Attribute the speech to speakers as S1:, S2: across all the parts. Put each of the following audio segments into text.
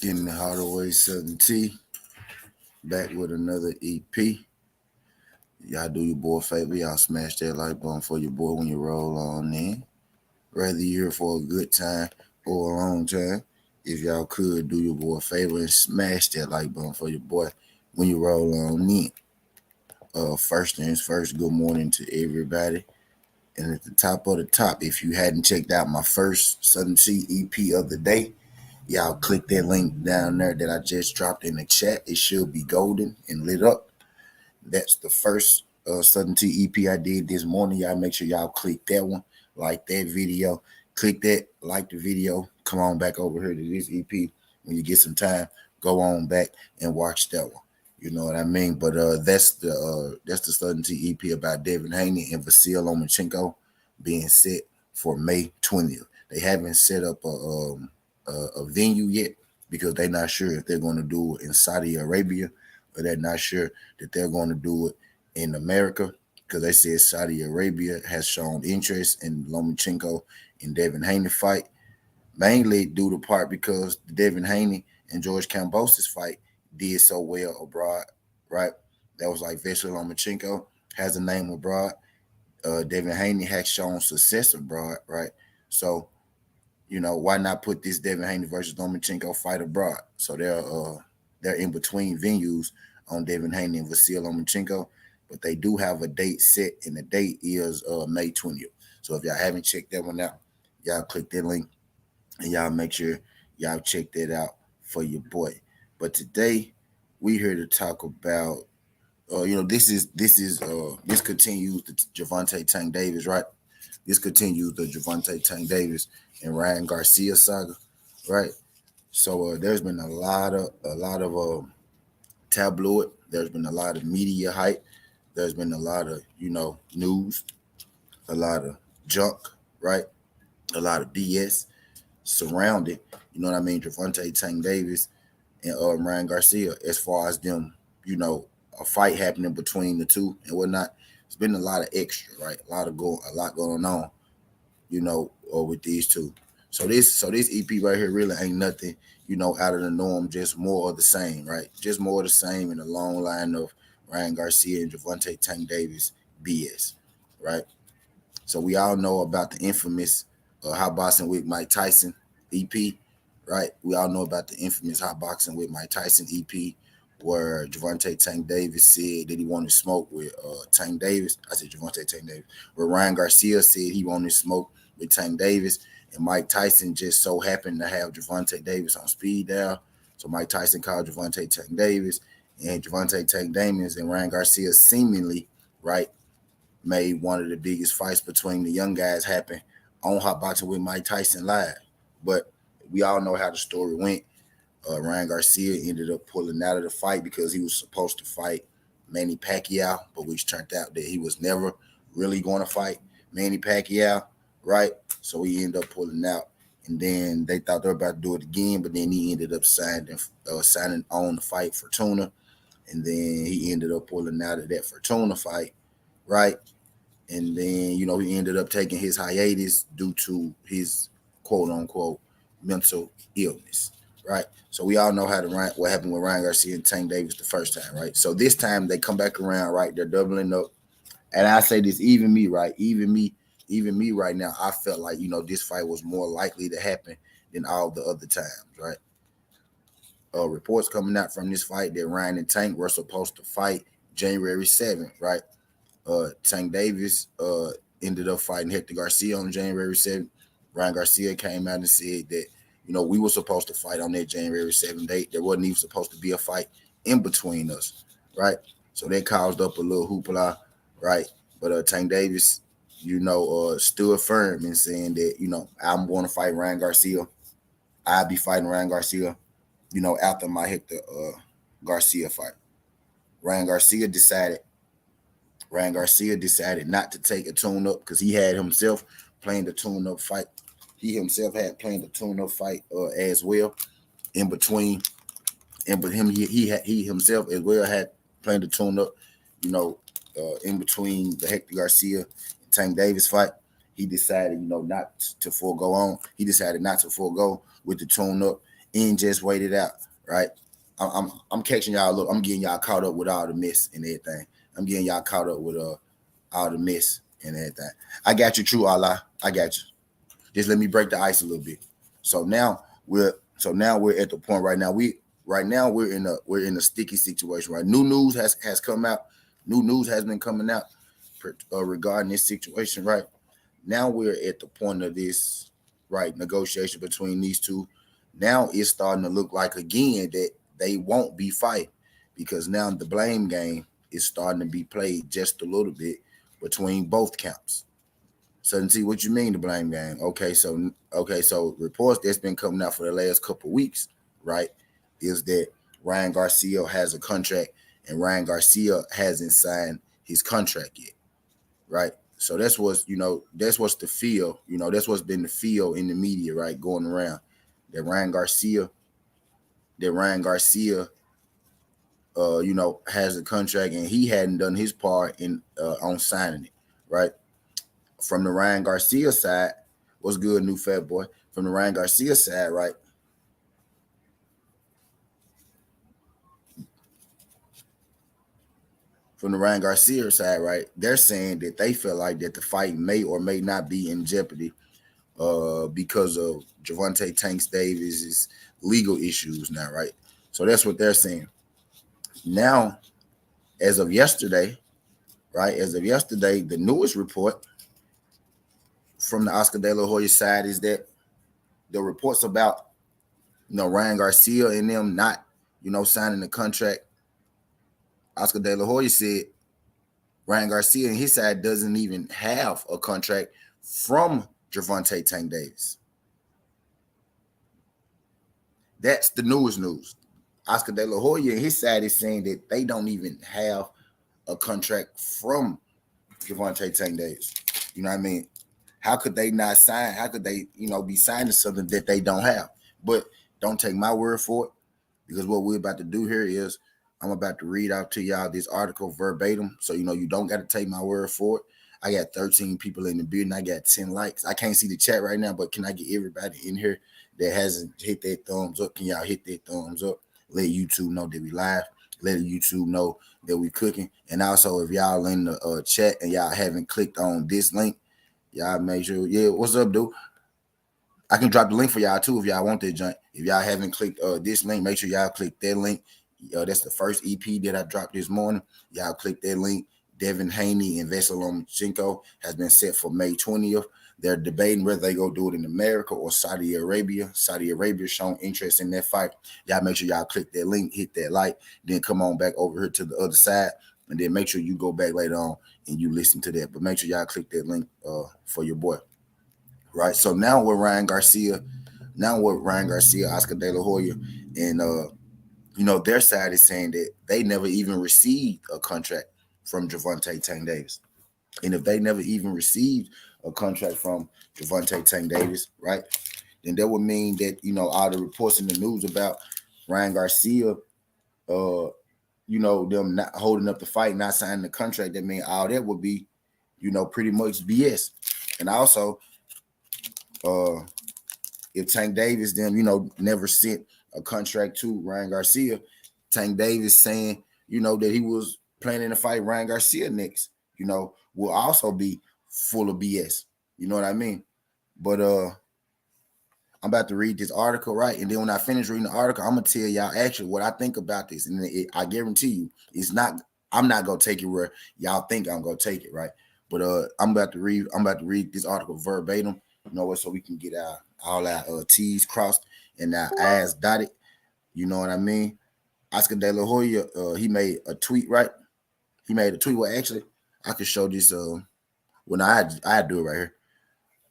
S1: Getting the Hardaway Southern T. Back with another EP. Y'all do your boy a favor. Y'all smash that like button for your boy when you roll on in. Whether you're here for a good time or a long time, if y'all could do your boy a favor and smash that like button for your boy when you roll on in. First things first, good morning to everybody. And at the top of the top, if you hadn't checked out my first Southern T EP of the day, y'all click that link down there that I just dropped in the chat. It should be golden and lit up. That's the first Southern T EP I did this morning. Y'all make sure y'all click that one, like that video, click that, like the video. Come on back over here to this EP when you get some time. Go on back and watch that one. You know what I mean? But that's the Southern T EP about Devin Haney and Vasil Lomachenko being set for May 20th. They haven't set up a venue yet because they're not sure if they're going to do it in Saudi Arabia or they're not sure that they're going to do it in America because they said Saudi Arabia has shown interest in Lomachenko and Devin Haney fight, mainly due to part because the Devin Haney and George Kambosos fight did so well abroad, right? That was like Vasyl Lomachenko has a name abroad. Devin Haney has shown success abroad, right? So, why not put this Devin Haney versus Lomachenko fight abroad? So they're in between venues on Devin Haney and Vasyl Lomachenko, but they do have a date set, and the date is May 20th. So if y'all haven't checked that one out, y'all click that link and y'all make sure y'all check that out for your boy. But today we here to talk about this continues the Gervonta Tank Davis, right? This continues the Gervonta Tank Davis and Ryan Garcia saga, right? So there's been a lot of tabloid. There's been a lot of media hype. There's been a lot of news, a lot of junk, right? A lot of BS surrounded. You know what I mean? Gervonta Tank Davis and Ryan Garcia, as far as them, a fight happening between the two and whatnot. It's been a lot of extra, right? A lot going on, with these two. So this EP right here really ain't nothing, out of the norm. Just more of the same, right? Just more of the same in a long line of Ryan Garcia and Gervonta Tank Davis BS, right? So we all know about the infamous Hot Boxing with Mike Tyson EP, right? We all know about the infamous Hot Boxing with Mike Tyson EP, where Gervonta Tank Davis said that he wanted smoke with Tank Davis. I said Gervonta Tank Davis. Where Ryan Garcia said he wanted smoke with Tank Davis, and Mike Tyson just so happened to have Gervonta Davis on speed dial. So Mike Tyson called Gervonta Tank Davis, and Gervonta Tank Davis and Ryan Garcia seemingly, right, made one of the biggest fights between the young guys happen on Hot Boxing with Mike Tyson live. But we all know how the story went. Ryan Garcia ended up pulling out of the fight because he was supposed to fight Manny Pacquiao, but which turned out that he was never really going to fight Manny Pacquiao, right? So he ended up pulling out. And then they thought they were about to do it again, but then he ended up signing on the fight for Tuna. And then he ended up pulling out of that Fortuna fight, right? And then, he ended up taking his hiatus due to his quote unquote mental illness, right? So we all know what happened with Ryan Garcia and Tank Davis the first time, right? So this time they come back around, right? They're doubling up. And I say this, even me, right? Even me right now, I felt like, this fight was more likely to happen than all the other times, right? Reports coming out from this fight that Ryan and Tank were supposed to fight January 7th, right? Tank Davis ended up fighting Hector Garcia on January 7th. Ryan Garcia came out and said that, we were supposed to fight on that January 7th date. There wasn't even supposed to be a fight in between us, right? So that caused up a little hoopla, right? But Tank Davis, stood firm in saying that, I'm going to fight Ryan Garcia. I'll be fighting Ryan Garcia, after my Hector Garcia fight. Ryan Garcia decided not to take a tune-up because he had himself playing the tune-up fight. He himself had playing the tune-up fight as well. In between, and but him, he himself as well had playing the tune-up. In between the Hector Garcia and Tank Davis fight, he decided, not to forego on. He decided not to forego with the tune-up and just wait it out, right? I'm catching y'all. Look, I'm getting y'all caught up with all the mess and everything. I'm getting y'all caught up with all the mess and everything. I got you, true Allah. I got you. Just let me break the ice a little bit. So now we're at the point right now. We're in a sticky situation, right? New news has come out. New news has been coming out regarding this situation, right? Now we're at the point of this right negotiation between these two. Now it's starting to look like again that they won't be fighting because now the blame game is starting to be played just a little bit between both camps. So to see what you mean the blame game. So reports that's been coming out for the last couple of weeks, right, is that Ryan Garcia has a contract and Ryan Garcia hasn't signed his contract yet, right? So that's what's the feel, that's what's been the feel in the media, right, going around that Ryan Garcia, has a contract and he hadn't done his part in on signing it, right? From the Ryan Garcia side, what's good, new fat boy? From the Ryan Garcia side, right? From the Ryan Garcia side, right? They're saying that they feel like that the fight may or may not be in jeopardy because of Javante Tanks Davis's legal issues now, right? So that's what they're saying. Now, as of yesterday, right? As of yesterday, the newest report from the Oscar De La Hoya side is that the reports about Ryan Garcia and them not signing the contract. Oscar De La Hoya said Ryan Garcia and his side doesn't even have a contract from Javante Tank Davis. That's the newest news. Oscar De La Hoya and his side is saying that they don't even have a contract from Javante Tank Davis. You know what I mean? How could they not sign? How could they, be signing something that they don't have? But don't take my word for it, because what we're about to do here is I'm about to read out to y'all this article verbatim. So, you don't got to take my word for it. I got 13 people in the building. I got 10 likes. I can't see the chat right now, but can I get everybody in here that hasn't hit their thumbs up? Can y'all hit their thumbs up? Let YouTube know that we live. Let YouTube know that we cooking. And also, if y'all in the chat and y'all haven't clicked on this link, y'all make sure. Yeah, what's up, dude? I can drop the link for y'all too if y'all want that junk. If y'all haven't clicked this link, make sure y'all click that link. That's the first EP that I dropped this morning. Y'all click that link. Devin Haney and Vesel Lomachenko has been set for May 20th. They're debating whether they go do it in America or Saudi Arabia. Saudi Arabia showing interest in that fight. Y'all make sure y'all click that link, hit that like, then come on back over here to the other side, and then make sure you go back later on and you listen to that. But make sure y'all click that link for your boy. Right. So now with Ryan Garcia, Oscar De La Hoya, and their side is saying that they never even received a contract from Javante Tank Davis. And if they never even received a contract from Javante Tank Davis, right, then that would mean that, all the reports in the news about Ryan Garcia, them not holding up the fight, not signing the contract, that mean all that would be, pretty much BS. And also, if Tank Davis them, never sent a contract to Ryan Garcia, Tank Davis saying, that he was planning to fight Ryan Garcia next, will also be full of BS. You know what I mean? But I'm about to read this article, right? And then when I finish reading the article, I'm gonna tell y'all actually what I think about this. And I guarantee you, I'm not gonna take it where y'all think I'm gonna take it, right? But I'm about to read this article verbatim, so we can get all our T's crossed and our I's dotted. You know what I mean? Oscar De La Hoya, he made a tweet, right? He made a tweet. Well, actually, I could show this. When I do it right here.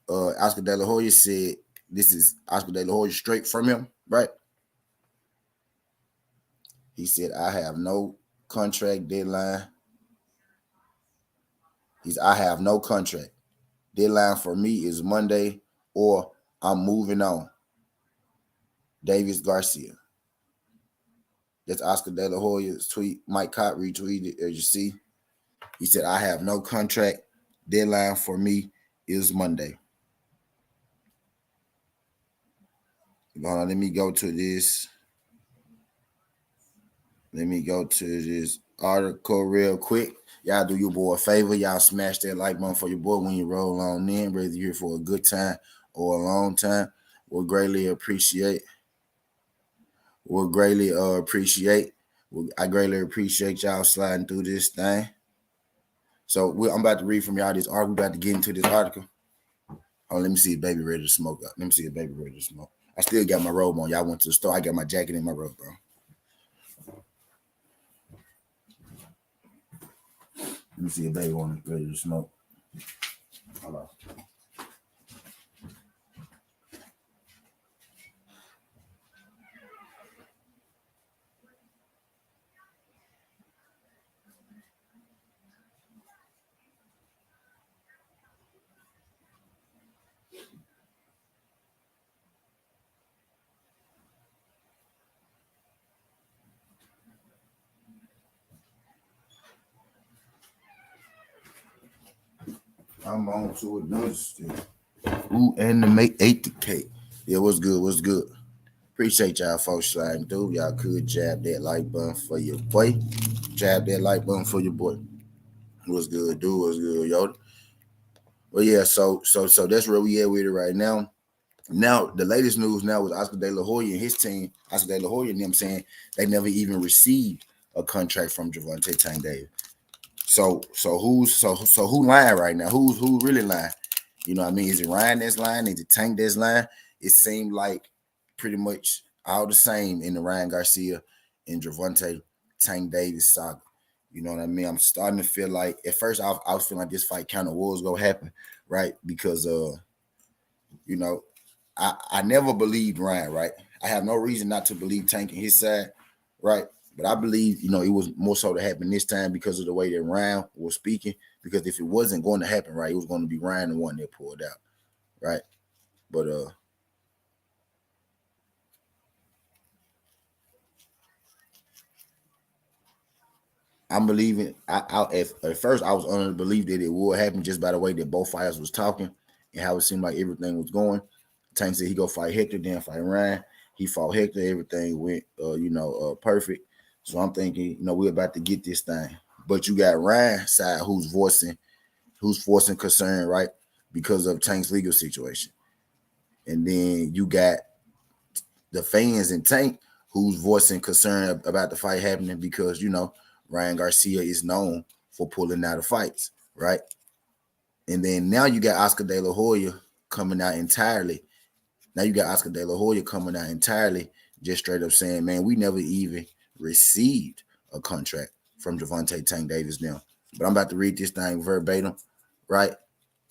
S1: Oscar De La Hoya said, this is Oscar De La Hoya straight from him, right? He said, I have no contract deadline. I have no contract. Deadline for me is Monday or I'm moving on. Davis Garcia. That's Oscar De La Hoya's tweet. Mike Cott retweeted, as you see. He said, I have no contract. Deadline for me is Monday. Hold on, let me go to this. Let me go to this article real quick. Y'all do your boy a favor. Y'all smash that like button for your boy when you roll on in, whether you're here for a good time or a long time. We'll greatly appreciate. We'll greatly appreciate. I greatly appreciate y'all sliding through this thing. So I'm about to read from y'all this article. We're about to get into this article. Oh, let me see if baby ready to smoke up. Let me see if baby ready to smoke. I still got my robe on. Y'all went to the store. I got my jacket and my robe, bro. Let me see if baby ready to smoke. Hold on. I'm on to another stick. Ooh, and the mate ate the cake. Yeah, what's good? What's good? Appreciate y'all folks sliding through. Y'all could jab that like button for your boy. Jab that like button for your boy. What's good, dude? What's good, yo? Well, yeah, so that's where we at with it right now. Now, the latest news now was Oscar De La Hoya and his team, Oscar De La Hoya and them saying they never even received a contract from Javante Tank Davis. So who lying right now? Who really lying? You know what I mean? Is it Ryan that's lying? Is it Tank that's lying? It seemed like pretty much all the same in the Ryan Garcia and Javante Tank Davis saga. You know what I mean? I'm starting to feel like at first I was feeling like this fight kind of was gonna happen, right? Because you know, I never believed Ryan, right? I have no reason not to believe Tank and his side, right? But I believe, it was more so to happen this time because of the way that Ryan was speaking. Because if it wasn't going to happen, right, it was going to be Ryan the one that pulled out, right? But I'm believing. At first I was under the belief that it would happen just by the way that both fighters was talking and how it seemed like everything was going. Tank said he go fight Hector, then fight Ryan. He fought Hector. Everything went, perfect. So I'm thinking, we're about to get this thing. But you got Ryan side who's forcing concern, right, because of Tank's legal situation, and then you got the fans in Tank who's voicing concern about the fight happening because Ryan Garcia is known for pulling out of fights, right? And then now you got Oscar De La Hoya coming out entirely. Now you got Oscar De La Hoya coming out entirely, just straight up saying, "Man, we never even received a contract from Javante Tank Davis now." But I'm about to read this thing verbatim, right?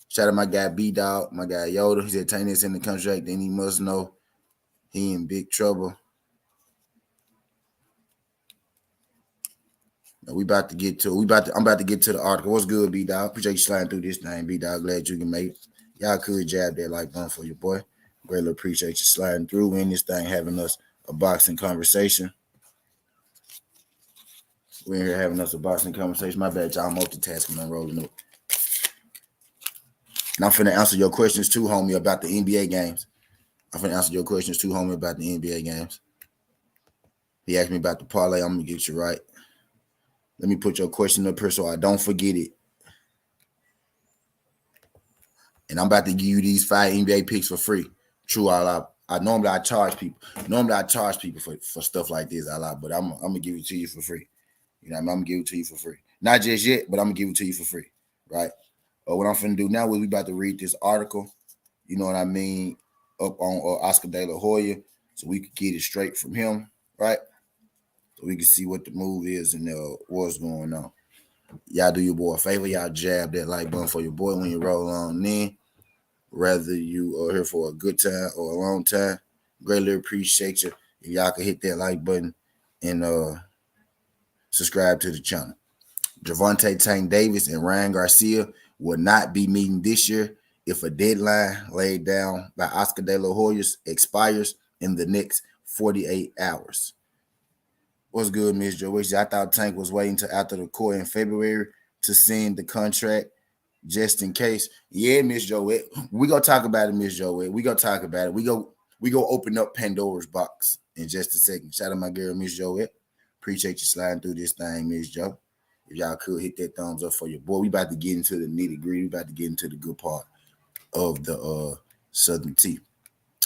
S1: Shout out my guy B Dog, my guy Yoda. He said Tank is in the contract, then he must know he in big trouble. We about to get to I'm about to get to the article. What's good, B Dog? Appreciate you sliding through this thing, B Dog. Glad you can make it. Y'all could jab that like button for your boy. Greatly appreciate you sliding through in this thing, having us a boxing conversation. We're in here having us a boxing conversation. My bad, y'all. I'm multitasking and rolling up. And I'm finna answer your questions too, homie, about the NBA games. I'm finna answer your questions too, homie, about the NBA games. He asked me about the parlay. I'm gonna get you right. Let me put your question up here so I don't forget it. And I'm about to give you these 5 NBA picks for free. True, I normally I charge people. Normally I charge people for stuff like this, but I'm gonna give it to you for free. You know what I mean? I'm gonna give it to you for free. Not just yet, but I'm gonna give it to you for free. Right? What I'm finna do now is we about to read this article, you know what I mean, up on Oscar De La Hoya, so we could get it straight from him, right? So we can see what the move is and what's going on. Y'all do your boy a favor, y'all jab that like button for your boy when you roll on in. Whether you are here for a good time or a long time, greatly appreciate you. If y'all can hit that like button and subscribe to the channel. Javante Tank Davis and Ryan Garcia will not be meeting this year if a deadline laid down by Oscar De La Hoya expires in the next 48 hours. What's good, Miss Joey? I thought Tank was waiting till after the court in February to send the contract just in case. Yeah, Miss Joey. We gonna talk about it, Miss Joey. We gonna talk about it. We go open up Pandora's box in just a second. Shout out my girl, Miss Joette. Appreciate you sliding through this thing, Miss Joe. If y'all could hit that thumbs up for your boy. We about to get into the nitty gritty. We about to get into the good part of the Southern Tea.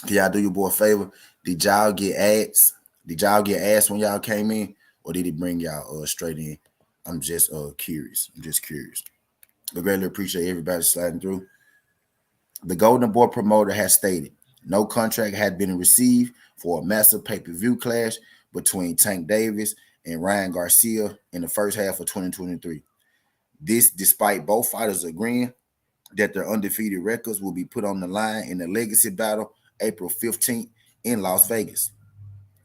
S1: Can y'all do your boy a favor? Did y'all get ads? Did y'all get ads when y'all came in, or did it bring y'all straight in? I'm just curious. I'm just curious. But greatly appreciate everybody sliding through. The Golden Boy promoter has stated no contract had been received for a massive pay-per-view clash between Tank Davis and Ryan Garcia in the first half of 2023. This despite both fighters agreeing that their undefeated records will be put on the line in the legacy battle April 15th in Las Vegas.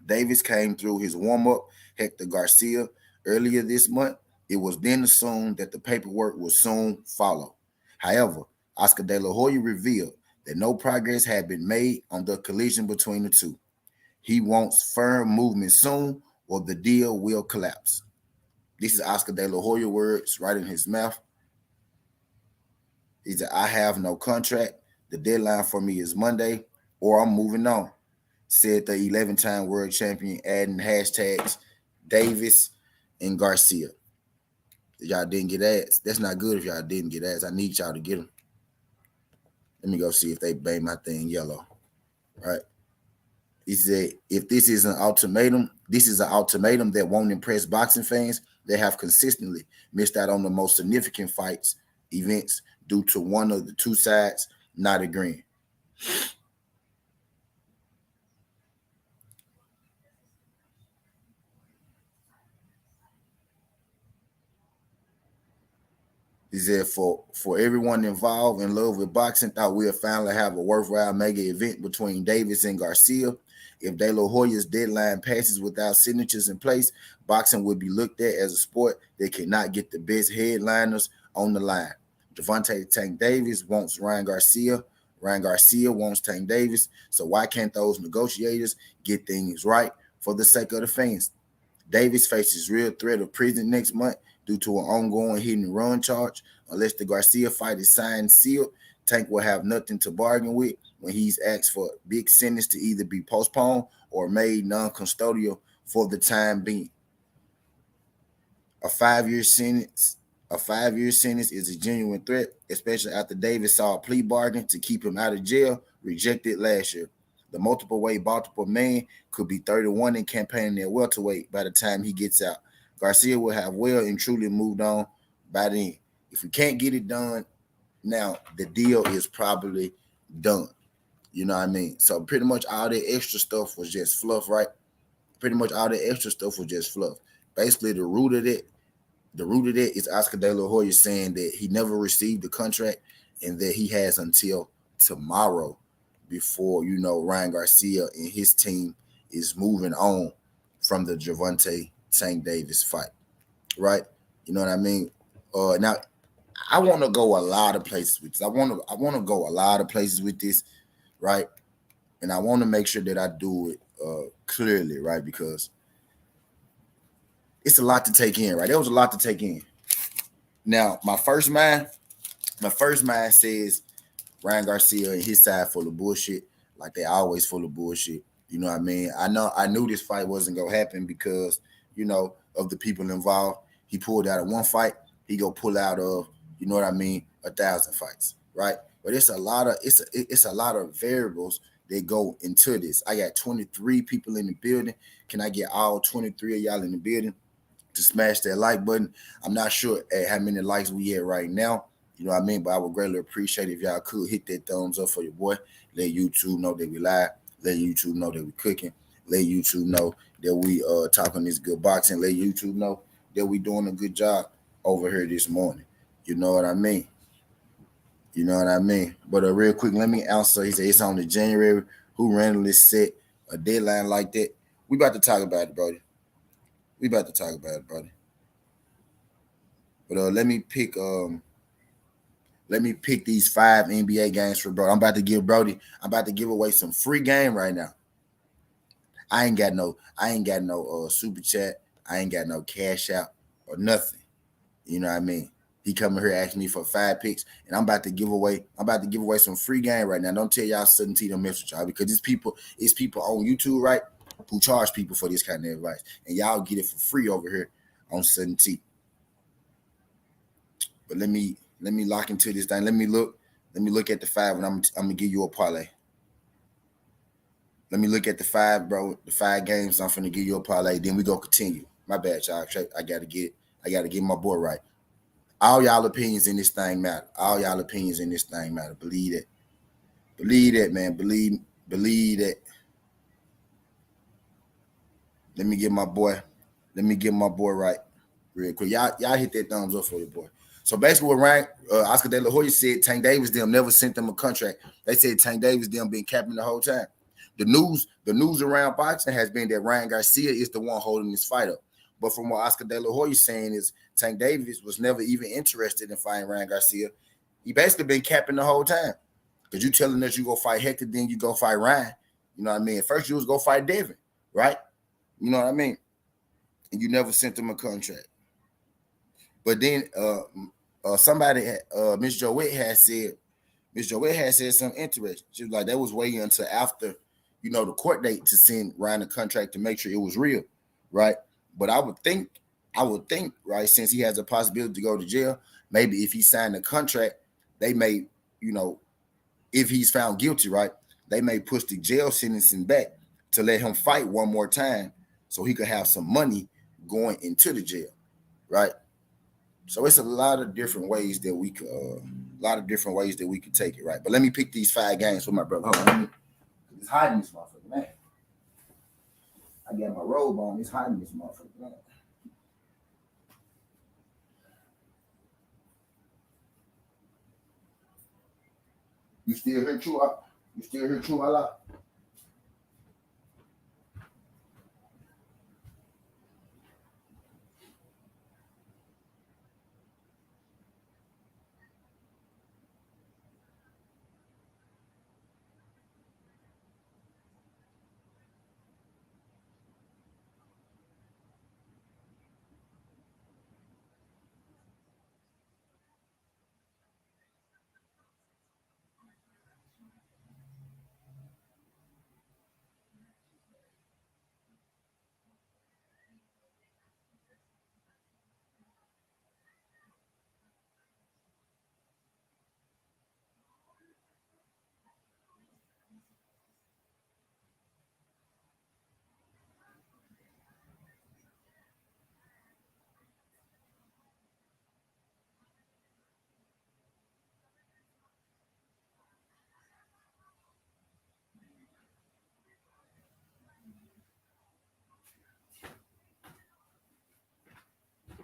S1: Davis came through his warm-up, Hector Garcia, earlier this month. It was then assumed that the paperwork would soon follow. However, Oscar De La Hoya revealed that no progress had been made on the collision between the two. He wants firm movement soon or the deal will collapse. This is Oscar De La Hoya words right in his mouth. He said, I have no contract. The deadline for me is Monday or I'm moving on, said the 11-time world champion, adding hashtags Davis and Garcia. Y'all didn't get ads. That's not good if y'all didn't get ads. I need y'all to get them. Let me go see if they made my thing yellow. Right. He said, if this is an ultimatum, this is an ultimatum that won't impress boxing fans. They have consistently missed out on the most significant fights, events, due to one of the two sides not agreeing. He said, for everyone involved in love with boxing, thought we'll finally have a worthwhile mega event between Davis and Garcia. If De La Hoya's deadline passes without signatures in place, boxing would be looked at as a sport that cannot get the best headliners on the line. Gervonta Tank Davis wants Ryan Garcia. Ryan Garcia wants Tank Davis. So why can't those negotiators get things right for the sake of the fans? Davis faces real threat of prison next month due to an ongoing hit and run charge. Unless the Garcia fight is signed sealed, Tank will have nothing to bargain with when he's asked for a big sentence to either be postponed or made non-custodial for the time being. A 5-year sentence. A 5-year sentence is a genuine threat, especially after Davis saw a plea bargain to keep him out of jail, rejected last year. The multiple weight Baltimore man could be 31 and campaigning at welterweight by the time he gets out. Garcia will have well and truly moved on by then. If we can't get it done now, the deal is probably done. You know what I mean? So pretty much all the extra stuff was just fluff, right? Pretty much all the extra stuff was just fluff. Basically, the root of it is Oscar De La Hoya saying that he never received the contract and that he has until tomorrow before, Ryan Garcia and his team is moving on from the Gervonta Tank Davis fight, right? You know what I mean? Now, I want to go a lot of places with this. I want to go a lot of places with this, right? And I want to make sure that I do it clearly, right? Because it's a lot to take in, right? There was a lot to take in. Now, my first mind says Ryan Garcia and his side full of bullshit, like they always full of bullshit. You know what I mean? I knew this fight wasn't gonna happen because, of the people involved. He pulled out of one fight, he go pull out of, 1,000 fights, right? But it's a lot of variables that go into this. I got 23 people in the building. Can I get all 23 of y'all in the building to smash that like button? I'm not sure at how many likes we at right now. You know what I mean? But I would greatly appreciate if y'all could hit that thumbs up for your boy. Let YouTube know that we live. Let YouTube know that we cooking. Let YouTube know that we talking this good boxing. Let YouTube know that we doing a good job over here this morning. You know what I mean? You know what I mean? But real quick, let me answer. He said it's on the January. Who randomly set a deadline like that? We about to talk about it, brody. We about to talk about it, brody. But let me pick these 5 NBA games for Brody. I'm about to give away some free game right now. I ain't got no super chat. I ain't got no cash out or nothing. You know what I mean? He coming here asking me for 5 picks, and I'm about to give away. I'm about to give away some free game right now. Don't tell y'all Sudden T don't mess with y'all because it's people on YouTube, right, who charge people for this kind of advice, and y'all get it for free over here on Sudden T. But let me lock into this thing. Let me look at the 5, and I'm gonna give you a parlay. Let me look at the 5, bro. The 5 games. I'm finna give you a parlay. Then we go continue. My bad, y'all. I gotta get my boy right. All y'all opinions in this thing matter. All y'all opinions in this thing matter. Believe it. Believe that, man. Believe that. Let me get my boy right real quick. Y'all hit that thumbs up for your boy. So basically what Ryan Oscar De La Hoya said, Tank Davis them never sent them a contract. They said Tank Davis them been capping the whole time. The news around boxing has been that Ryan Garcia is the one holding this fight up. But from what Oscar De La Hoya is saying is Tank Davis was never even interested in fighting Ryan Garcia. He basically been capping the whole time. Because you telling us you go fight Hector, then you go fight Ryan. You know what I mean? First you was go fight Devin, right? You know what I mean? And you never sent him a contract. But then somebody, Miss Joette had said something interesting. She was like, that was waiting until after, the court date to send Ryan a contract to make sure it was real, right? But I would think, right, since he has a possibility to go to jail, maybe if he signed a contract, they may, if he's found guilty, right, they may push the jail sentencing back to let him fight one more time so he could have some money going into the jail, right? So it's a lot of different ways that we could, take it, right? But let me pick these 5 games for my brother. Hold on, it's hiding this motherfucker, man. I got my robe on. It's hiding this motherfucker, man. You still hear True? You still hear True Allah?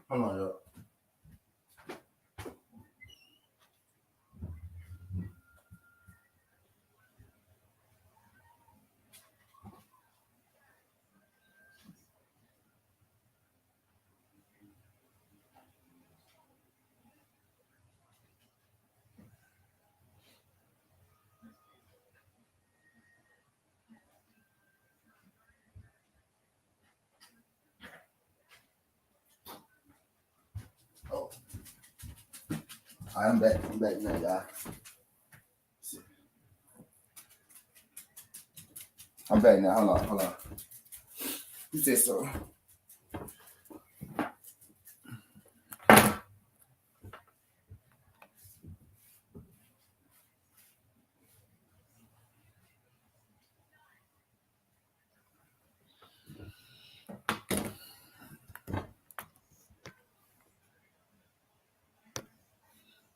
S1: Hold on, y'all. Oh, I'm back. I'm back now, y'all. I'm back now. Hold on. You said so.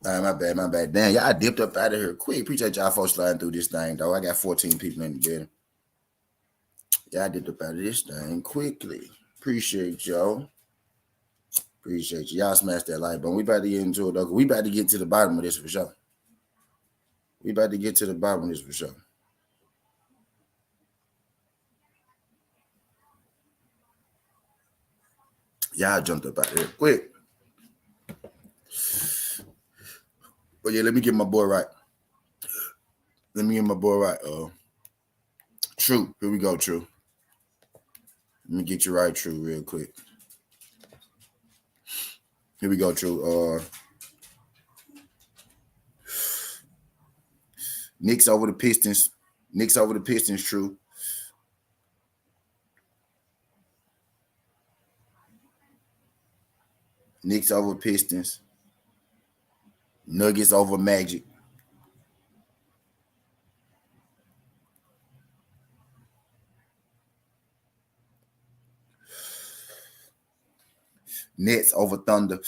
S1: All right, my bad. Damn, y'all dipped up out of here quick. Appreciate y'all folks sliding through this thing, though. I got 14 people in the building. Y'all dipped up out of this thing quickly. Appreciate y'all. Appreciate you. Y'all smash that like button. We about to get into it, though. We about to get to the bottom of this for sure. Y'all jumped up out of here quick. But yeah, let me get my boy right. True. Here we go, True. Let me get you right, True, real quick. Here we go, True. Knicks over the Pistons. Knicks over the Pistons, true. Knicks over Pistons. Nuggets over Magic. Nets over Thunder.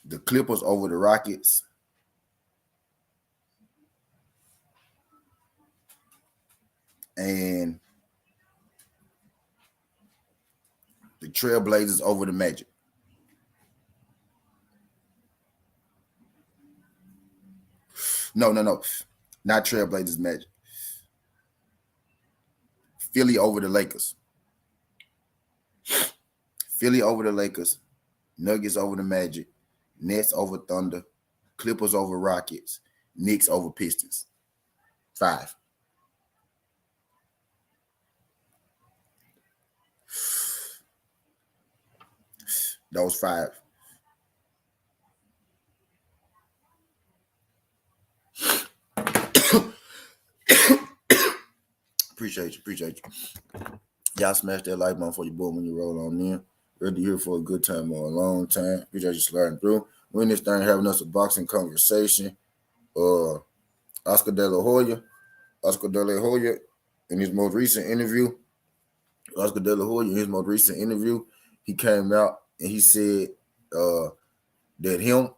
S1: The Clippers over the Rockets. And the Trailblazers over the Magic. No. Not Trailblazers, Magic. Philly over the Lakers. Philly over the Lakers. Nuggets over the Magic. Nets over Thunder. Clippers over Rockets. Knicks over Pistons. 5. Those 5. Appreciate you. Y'all smash that like button for your boy when you roll on in. Ready here for a good time or a long time. Appreciate you sliding through. We're in this thing having us a boxing conversation. Oscar Dela Hoya, in his most recent interview, he came out and he said that him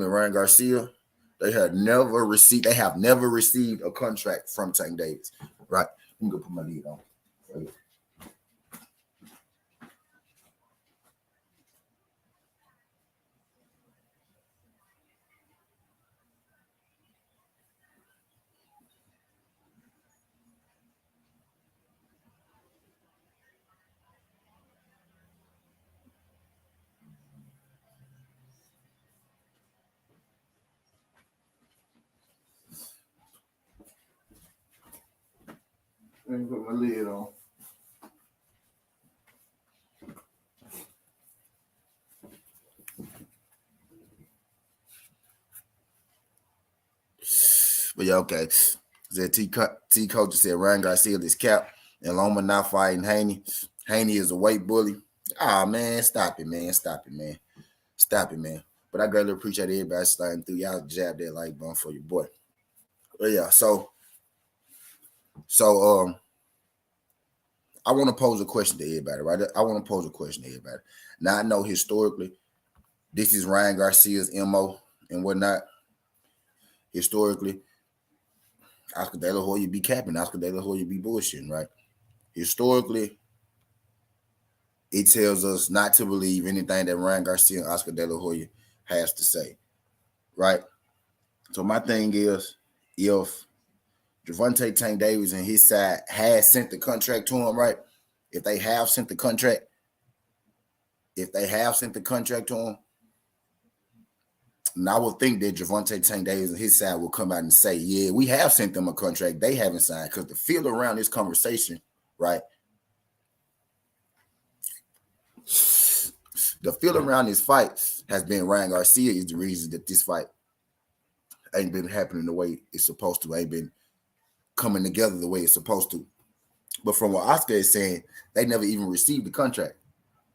S1: and Ryan Garcia, they have never received a contract from Tank Davis. Right. Let me go put my lid on. Right. Let me put my lid on. But yeah, okay. T Coach said Ryan Garcia is cap and Loma not fighting Haney. Haney is a weight bully. Ah, man, stop it, man. But I greatly appreciate everybody sliding through. Y'all jab that like button for your boy. But yeah, so I want to pose a question to everybody, right? Now I know historically, this is Ryan Garcia's MO and whatnot. Historically, Oscar De La Hoya be capping, Oscar De La Hoya be bullshitting, right? Historically, it tells us not to believe anything that Ryan Garcia and Oscar De La Hoya has to say, right? So my thing is, if Gervonta Tank Davis and his side has sent the contract to him, right? If they have sent the contract to him, and I would think that Gervonta Tank Davis and his side will come out and say, yeah, we have sent them a contract. They haven't signed. Because the feel around this conversation, right? The feel around this fight has been Ryan Garcia is the reason that this fight ain't been happening the way it's supposed to, ain't been coming together the way it's supposed to. But from what Oscar is saying, they never even received the contract.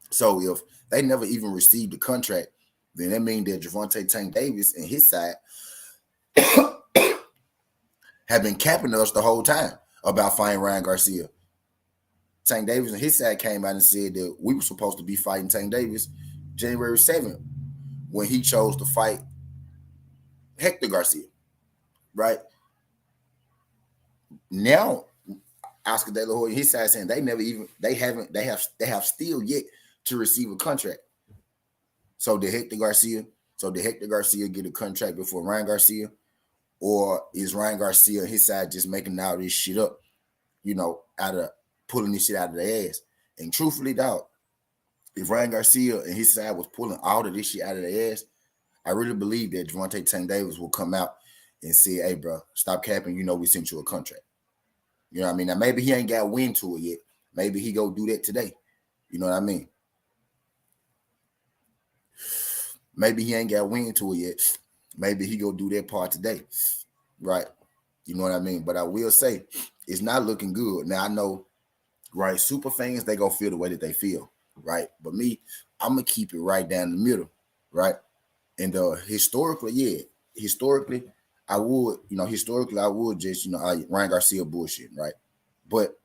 S1: So if they never even received the contract, then that means that Gervonta Tank Davis and his side have been capping us the whole time about fighting Ryan Garcia. Tank Davis and his side came out and said that we were supposed to be fighting Tank Davis January 7th when he chose to fight Hector Garcia, right? Now, Oscar De La Hoya and his side saying they have still yet to receive a contract. So did Hector Garcia get a contract before Ryan Garcia? Or is Ryan Garcia and his side just making all this shit up, pulling this shit out of their ass? And truthfully, dog, if Ryan Garcia and his side was pulling all of this shit out of their ass, I really believe that Gervonta Tank Davis will come out and say, hey, bro, stop capping. We sent you a contract. You know what I mean? Now, maybe he ain't got wind to it yet. Maybe he go do that today. You know what I mean? Maybe he ain't got wind to it yet. Maybe he go do that part today, right? You know what I mean? But I will say it's not looking good. Now I know, right? Super fans, they go feel the way that they feel, right? But me, I'm gonna keep it right down the middle, right? And historically, yeah, historically, historically, I would just, Ryan Garcia bullshit, right? But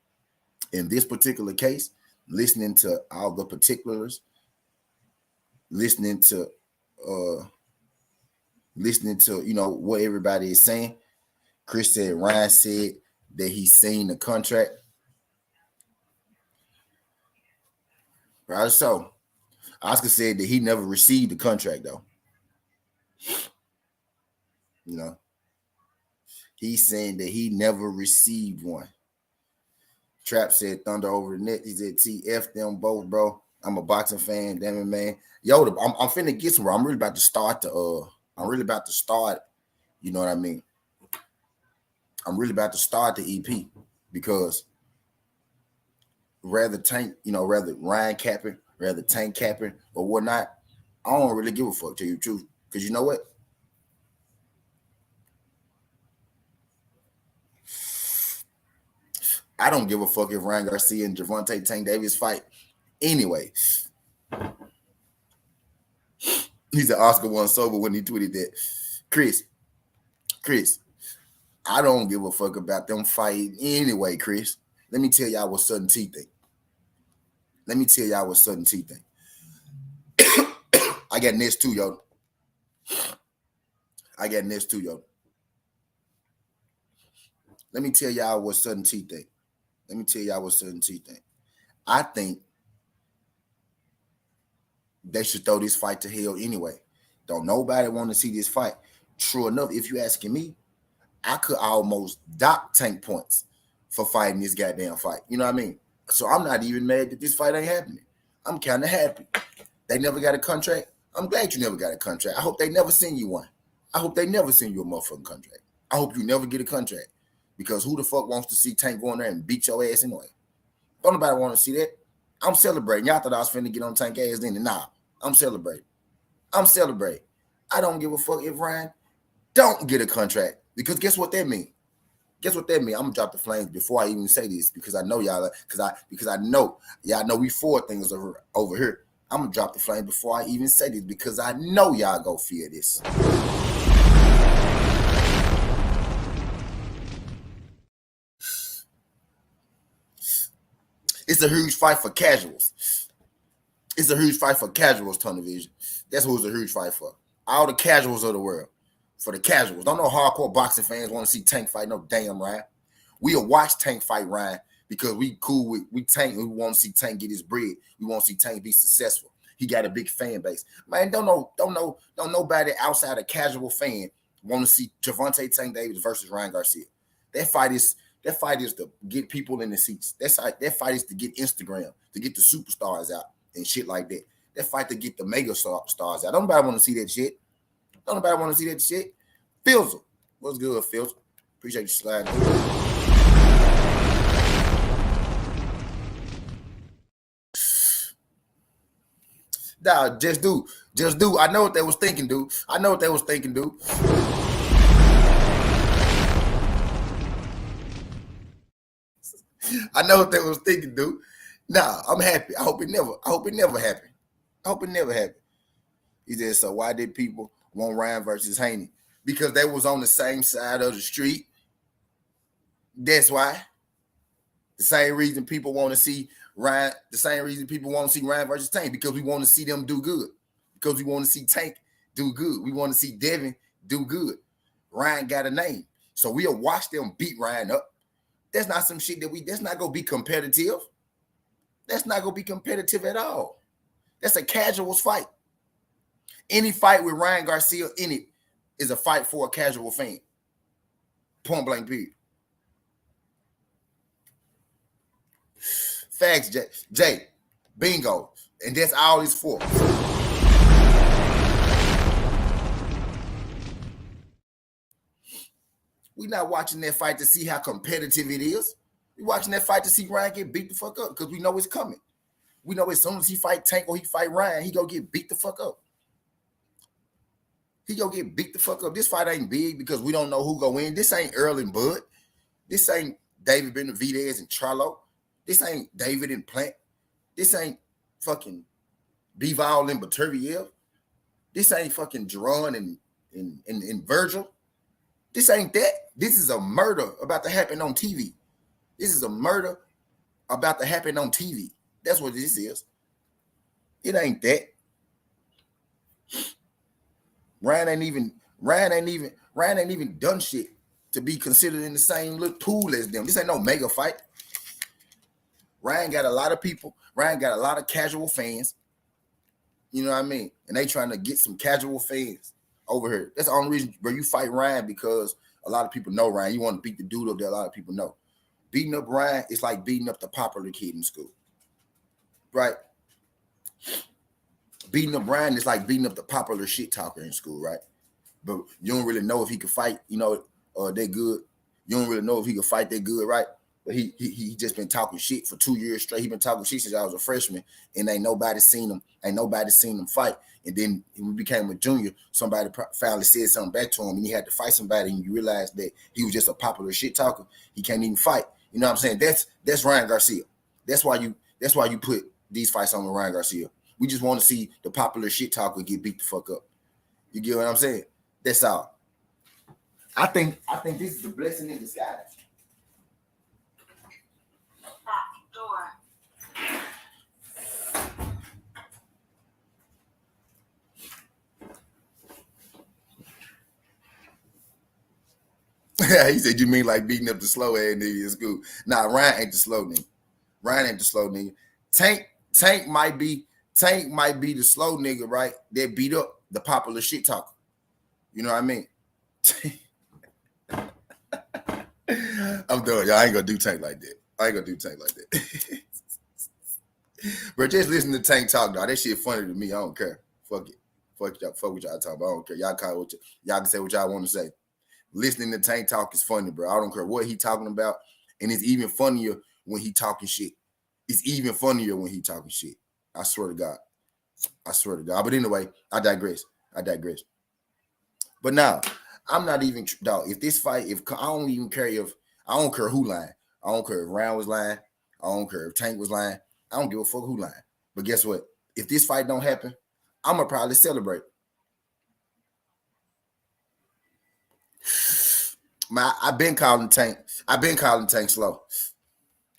S1: in this particular case, listening to all the particulars, listening to, uh, what everybody is saying. Chris said, Ryan said that he's seen the contract. Right, so Oscar said that he never received the contract though. You know, he's saying that he never received one. Trap said Thunder over the net. He said TF them both, bro. I'm a boxing fan, damn it, man. Yo, I'm finna get somewhere. I'm really about to start you know what I mean? I'm really about to start the EP because rather Ryan capping, rather Tank capping or whatnot, I don't really give a fuck, to you the truth. Because you know what? I don't give a fuck if Ryan Garcia and Gervonta Tank Davis fight anyway. He said Oscar won sober when he tweeted that. Chris, I don't give a fuck about them fighting anyway, Chris. Let me tell y'all what Sudden T think. I got next too, yo. Let me tell y'all what Sudden T think. I think they should throw this fight to hell anyway. Don't nobody want to see this fight. True enough, if you asking me, I could almost dock Tank points for fighting this goddamn fight. You know what I mean? So I'm not even mad that this fight ain't happening. I'm kind of happy. They never got a contract. I'm glad you never got a contract. I hope they never send you one. I hope they never send you a motherfucking contract. I hope you never get a contract. Because who the fuck wants to see Tank go in there and beat your ass anyway? Don't nobody want to see that. I'm celebrating. Y'all thought I was finna get on Tank ass then. Nah, I'm celebrating. I don't give a fuck if Ryan don't get a contract. Because guess what that means? I'm gonna drop the flames before I even say this because I know y'all, because I know y'all know we four things over here. I'm gonna drop the flames before I even say this because I know y'all go fear this. It's a huge fight for casuals. Tunnel Vision. That's who it's a huge fight for. All the casuals of the world. For the casuals. Don't know hardcore boxing fans want to see Tank fight no damn Ryan. We'll watch Tank fight Ryan because we cool with Tank. We want to see Tank get his bread. We want to see Tank be successful. He got a big fan base. Man, don't nobody outside a casual fan want to see Gervonta Tank Davis versus Ryan Garcia. That fight is to get people in the seats. That fight is to get Instagram, to get the superstars out and shit like that. That fight to get the mega stars out. Don't nobody want to see that shit. Fizzle. What's good, Fizzle? Appreciate you sliding through. Nah, just do. I know what they was thinking, dude. I know what they was thinking, dude. Nah, I'm happy. I hope it never happened. He said, so why did people want Ryan versus Haney? Because they was on the same side of the street. That's why. The same reason people want to see Ryan versus Tank, because we want to see them do good. Because we want to see Tank do good. We want to see Devin do good. Ryan got a name. So we'll watch them beat Ryan up. That's not some shit that's not going to be competitive. That's not going to be competitive at all. That's a casuals fight. Any fight with Ryan Garcia in it is a fight for a casual fan. Point blank period. Facts, Jay. Bingo. And that's all it's for. We're not watching that fight to see how competitive it is. We're watching that fight to see Ryan get beat the fuck up because we know it's coming. We know as soon as he fight Tank or he fight Ryan, he gonna get beat the fuck up. He gonna get beat the fuck up. This fight ain't big because we don't know who go win. This ain't Earl and Bud. This ain't David Benavidez and Charlo. This ain't David and Plant. This ain't fucking Bivol and Baturviev. This ain't fucking Jerron and Virgil. This ain't that. This is a murder about to happen on TV. This is a murder about to happen on TV. That's what this is. It ain't that. Ryan ain't even done shit to be considered in the same little pool as them. This ain't no mega fight. Ryan got a lot of people. Ryan got a lot of casual fans. You know what I mean? And they trying to get some casual fans over here. That's the only reason where you fight Ryan, because a lot of people know Ryan. You want to beat the dude up that a lot of people know. Beating up Ryan is like beating up the popular kid in school. Right? Beating up Ryan is like beating up the popular shit talker in school, right? But you don't really know if he can fight, that good. You don't really know if he can fight that good, right? But he just been talking shit for 2 years straight. He been talking shit since I was a freshman, and ain't nobody seen him fight. And then when he became a junior, somebody finally said something back to him, and he had to fight somebody, and you realize that he was just a popular shit talker. He can't even fight. You know what I'm saying? That's Ryan Garcia. That's why you put these fights on with Ryan Garcia. We just want to see the popular shit talker get beat the fuck up. You get what I'm saying? That's all. I think this is a blessing in disguise. He said, you mean like beating up the slow ass nigga in school? Nah, Ryan ain't the slow nigga. Ryan ain't the slow nigga. Tank might be the slow nigga, right? That beat up the popular shit talker. You know what I mean? I'm done, y'all. I ain't gonna do Tank like that. Bro, just listen to Tank talk, dog. That shit funny to me. I don't care. Fuck it. Fuck y'all. Fuck what y'all talking about. I don't care. Y'all can say what y'all want to say. Listening to Tank talk is funny, bro. I don't care what he talking about. And it's even funnier when he talking shit. It's even funnier when he talking shit. I swear to God. But anyway, I digress. But now, I'm not even, dog, if this fight, I don't care who lying. I don't care if Ryan was lying. I don't care if Tank was lying. I don't give a fuck who lying. But guess what? If this fight don't happen, I'm going to probably celebrate. I've been calling Tank slow.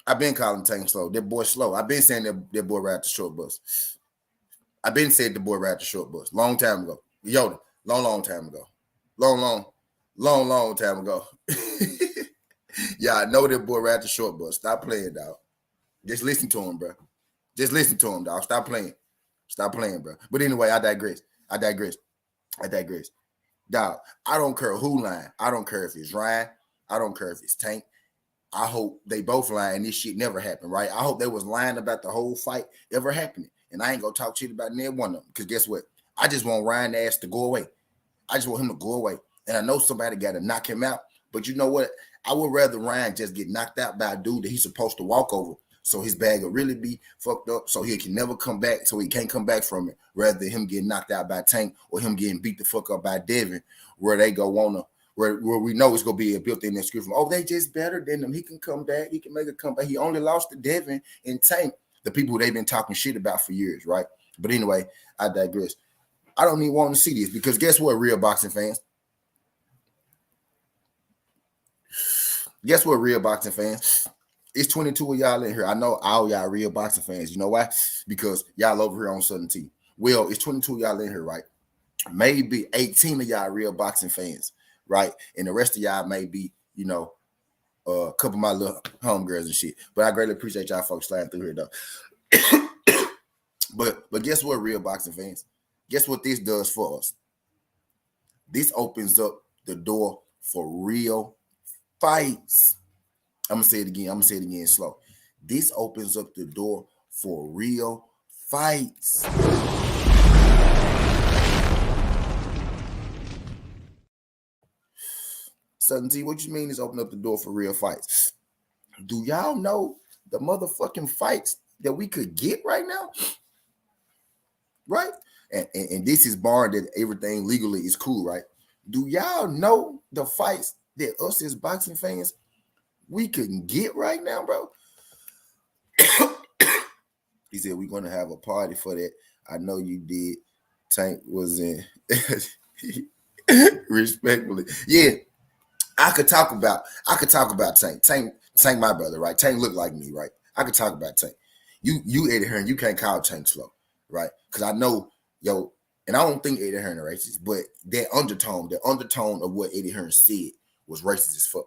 S1: That boy slow. I've been saying that boy ride the short bus. I've been saying the boy ride the short bus. Long time ago. Yoda. Long time ago. Long time ago. Yeah, I know that boy ride the short bus. Stop playing, dog. Just listen to him, bro. Just listen to him, dog. Stop playing, bro. But anyway, I digress. Dog, I don't care who lying. I don't care if it's Ryan. I don't care if it's Tank. I hope they both lying and this shit never happened, right? I hope they was lying about the whole fight ever happening. And I ain't gonna talk shit about neither one of them. Because guess what? I just want Ryan's ass to go away. I just want him to go away. And I know somebody got to knock him out. But you know what? I would rather Ryan just get knocked out by a dude that he's supposed to walk over. So his bag will really be fucked up. So he can never come back. So he can't come back from it. Rather than him getting knocked out by Tank or him getting beat the fuck up by Devin, where they go on a, where we know it's going to be a built-in excuse from, oh, they just better than him. He can come back. He can make a comeback. He only lost to Devin and Tank, the people they've been talking shit about for years, right? But anyway, I digress. I don't even want to see this because guess what, real boxing fans? Guess what, real boxing fans? It's 22 of y'all in here. I know all y'all real boxing fans. You know why? Because y'all over here on Southern T. Well, it's 22 of y'all in here, right? Maybe 18 of y'all real boxing fans, right? And the rest of y'all may be, a couple of my little homegirls and shit. But I greatly appreciate y'all folks sliding through here, though. But guess what, real boxing fans? Guess what this does for us? This opens up the door for real fights. I'm going to say it again slow. This opens up the door for real fights. Southern T, what you mean is open up the door for real fights? Do y'all know the motherfucking fights that we could get right now? Right? And this is barring that everything legally is cool, right? Do y'all know the fights that us as boxing fans we couldn't get right now, bro? He said we're gonna have a party for that. I know you did. Tank was in respectfully. Yeah, I could talk about Tank. Tank, my brother, right? Tank looked like me, right? I could talk about Tank. You Eddie Hearn, you can't call Tank slow, right? Because I know, yo, and I don't think Eddie Hearn is racist, but that undertone of what Eddie Hearn said was racist as fuck.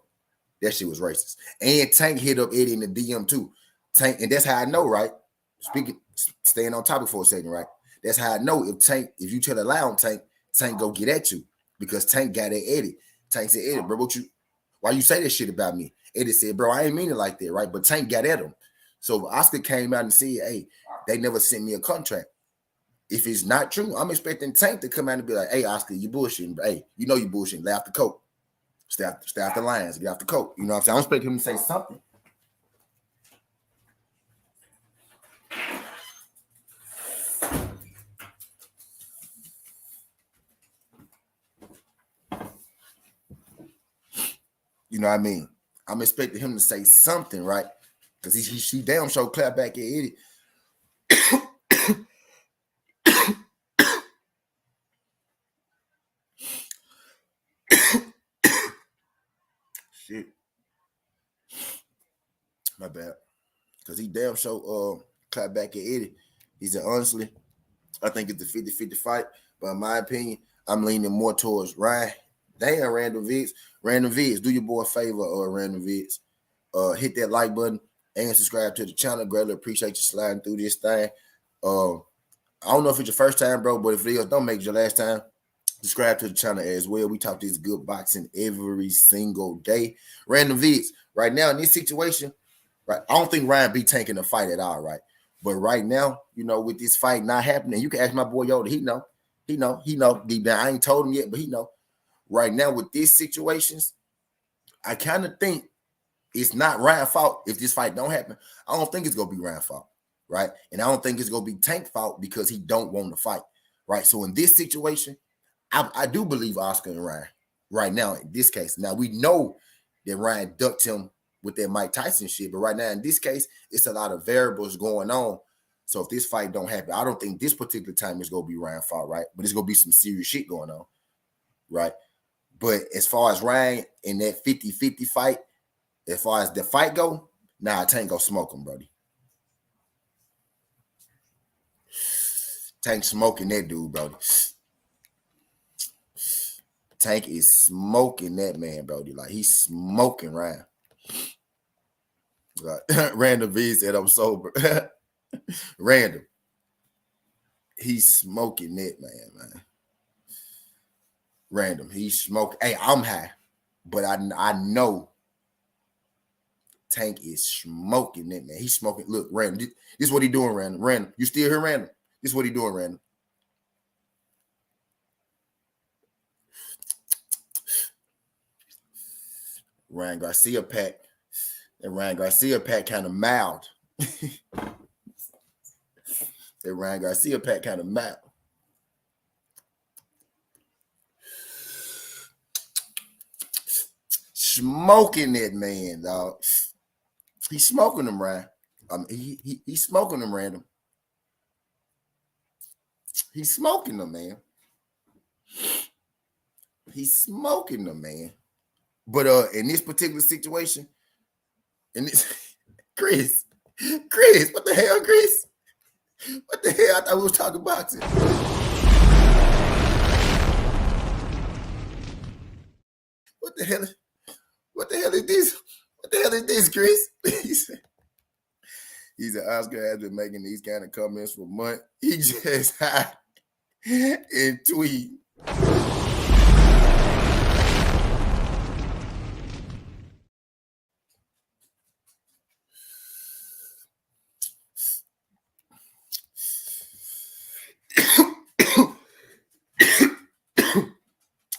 S1: That shit was racist. And Tank hit up Eddie in the DM too. Tank, and that's how I know, right? Speaking, staying on topic for a second, right? That's how I know if you tell a lie on Tank, Tank go get at you because Tank got at Eddie. Tank said, Eddie, bro, why you say that shit about me? Eddie said, bro, I ain't mean it like that, right? But Tank got at him. So Oscar came out and said, hey, they never sent me a contract. If it's not true, I'm expecting Tank to come out and be like, hey, Oscar, you bullshitting. Hey, you know you bullshitting. Lay off the coat. Stay off the lines. Get off the coat. You know what I'm saying? I'm expecting him to say something. You know what I mean? I'm expecting him to say something, right? Because he damn sure clap back at Eddie. Shit. My bad. Because he damn sure clap back at Eddie. He said, honestly, I think it's a 50-50 fight. But in my opinion, I'm leaning more towards Ryan. Damn, Random Vids. Random Vids, do your boy a favor, Random Vids. Hit that like button and subscribe to the channel. Greatly appreciate you sliding through this thing. I don't know if it's your first time, bro, but if it is, don't make it your last time. Subscribe to the channel as well. We talk this good boxing every single day. Random Vids. Right now in this situation, right? I don't think Ryan be tanking the fight at all, right? But right now, you know, with this fight not happening, you can ask my boy Yoda. He know. Deep down, I ain't told him yet, but he know. Right now with these situations, I kind of think it's not Ryan's fault if this fight don't happen. I don't think it's gonna be Ryan's fault, right? And I don't think it's gonna be Tank's fault because he don't want to fight, right? So in this situation, I do believe Oscar and Ryan right now in this case. Now we know that Ryan ducked him with that Mike Tyson shit, but right now in this case, it's a lot of variables going on. So if this fight don't happen, I don't think this particular time is gonna be Ryan's fault, right? But it's gonna be some serious shit going on, right? But as far as Ryan in that 50-50 fight, as far as the fight go, nah, Tank go smoke him, buddy. Tank smoking that dude, brody. Tank is smoking that man, brody. Like he's smoking Ryan. Like, Random V said I'm sober. Random. He's smoking that man. Random. He's smoking. Hey, I'm high, but I know Tank is smoking that man. He's smoking. Look, Random. This is what he doing, Random. Random. You still here, Random? This is what he doing, Random. Ryan Garcia pack. And Ryan Garcia pack kind of mild. That Ryan Garcia pack kind of mild. Smoking that man, dog. He's smoking them, Ryan. He's smoking them, Random. He's smoking them, man. He's smoking them, man. But in this particular situation, in this Chris, what the hell, Chris? What the hell? I thought we was talking boxing. What the hell? What the hell is this? What the hell is this, Chris? He said Oscar has been making these kind of comments for months. He just high and tweet.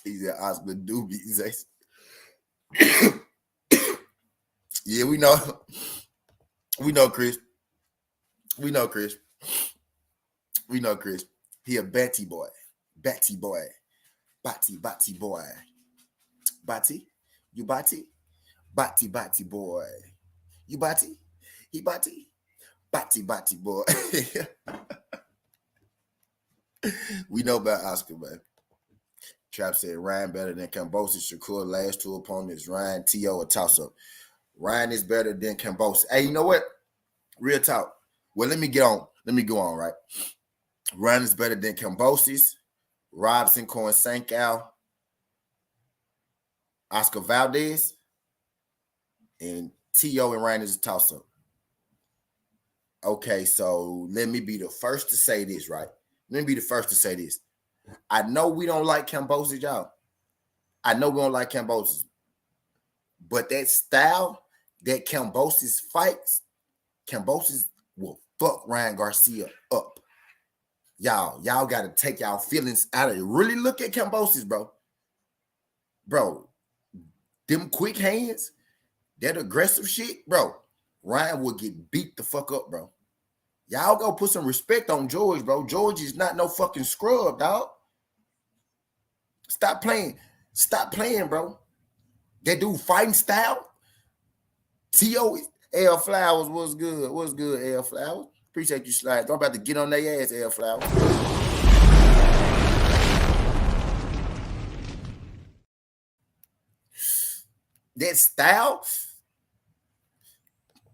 S1: He said Oscar Doobie. Yeah, we know. We know, Chris. We know, Chris. We know, Chris. He a Betty boy. Betty boy. Batty boy. Batty? You Batty? Batty boy. You Batty? He Batty? Batty boy. We know about Oscar, man. Trap said Ryan better than Kambosos. Shakur last two opponents. Ryan, T.O. a toss-up. Ryan is better than Kambosos. Hey, you know what? Real talk. Well, let me go on, right? Ryan is better than Kambosos, Robson, Cohen, Sankow, Oscar Valdez, and T.O. and Ryan is a toss-up. Okay, so let me be the first to say this, right? Let me be the first to say this. I know we don't like Kambosos, y'all. I know we don't like Kambosos. But that style that Kambosos fights, Kambosos will fuck Ryan Garcia up. Y'all got to take y'all feelings out of it. Really look at Kambosos, bro. Bro, them quick hands, that aggressive shit, bro. Ryan will get beat the fuck up, bro. Y'all go put some respect on George, bro. George is not no fucking scrub, dog. Stop playing. Stop playing, bro. That dude fighting style. T.O. L Flowers was good. What's good, L Flowers? Appreciate you, Slide. I'm about to get on their ass, L Flowers. That style,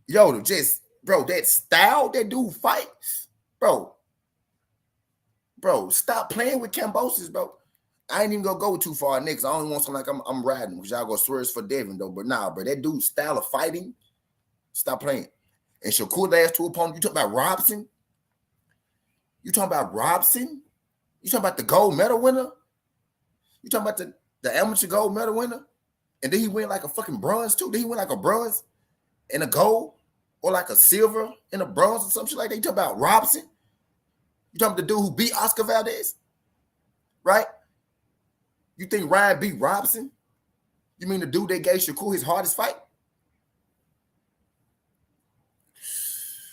S1: yo, just, bro, that style that dude fights, bro, stop playing with Kambosos, bro. I ain't even gonna go too far next. I only want something like I'm riding, because y'all gonna swear it's for Devin, though. But nah, bro, that dude's style of fighting, stop playing. And Shakur last two opponents, you talking about Robson? You talking about Robson? You talking about the gold medal winner? You talking about the amateur gold medal winner? And then he win like a fucking bronze too? Then he win like a bronze and a gold? Or like a silver and a bronze or some shit like that? You talking about Robson? You talking about the dude who beat Oscar Valdez? Right? You think Ryan beat Robson? You mean the dude that gave Shakur his hardest fight?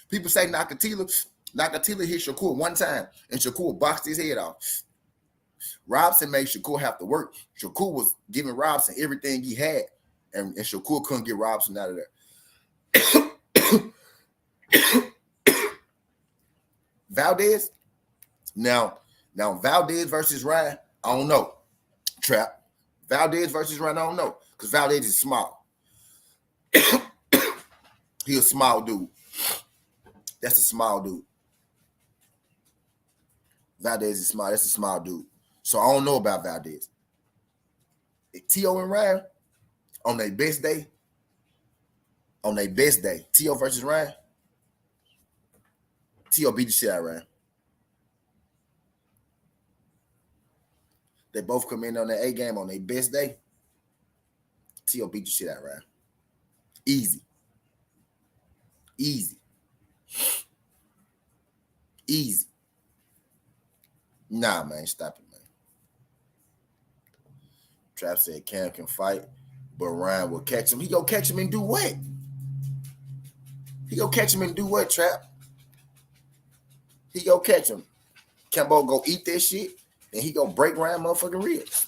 S1: People say Nakatila hit Shakur one time and Shakur boxed his head off. Robson made Shakur have to work. Shakur was giving Robson everything he had, and Shakur couldn't get Robson out of there. Valdez, now Valdez versus Ryan, I don't know. Trap. Valdez versus Ryan, I don't know, because Valdez is small. He a small dude. That's a small dude. Valdez is small. That's a small dude. So I don't know about Valdez. If T.O. and Ryan, on their best day, T.O. versus Ryan, T.O. beat the shit out of Ryan. They both come in on their A game on their best day. T.O. beat the shit out of Ryan. Easy. Nah, man, stop it, man. Trap said Cam can fight, but Ryan will catch him. He go catch him and do what? Trap? He go catch him. Cambo go eat that shit, and he go break Ryan motherfucking ribs.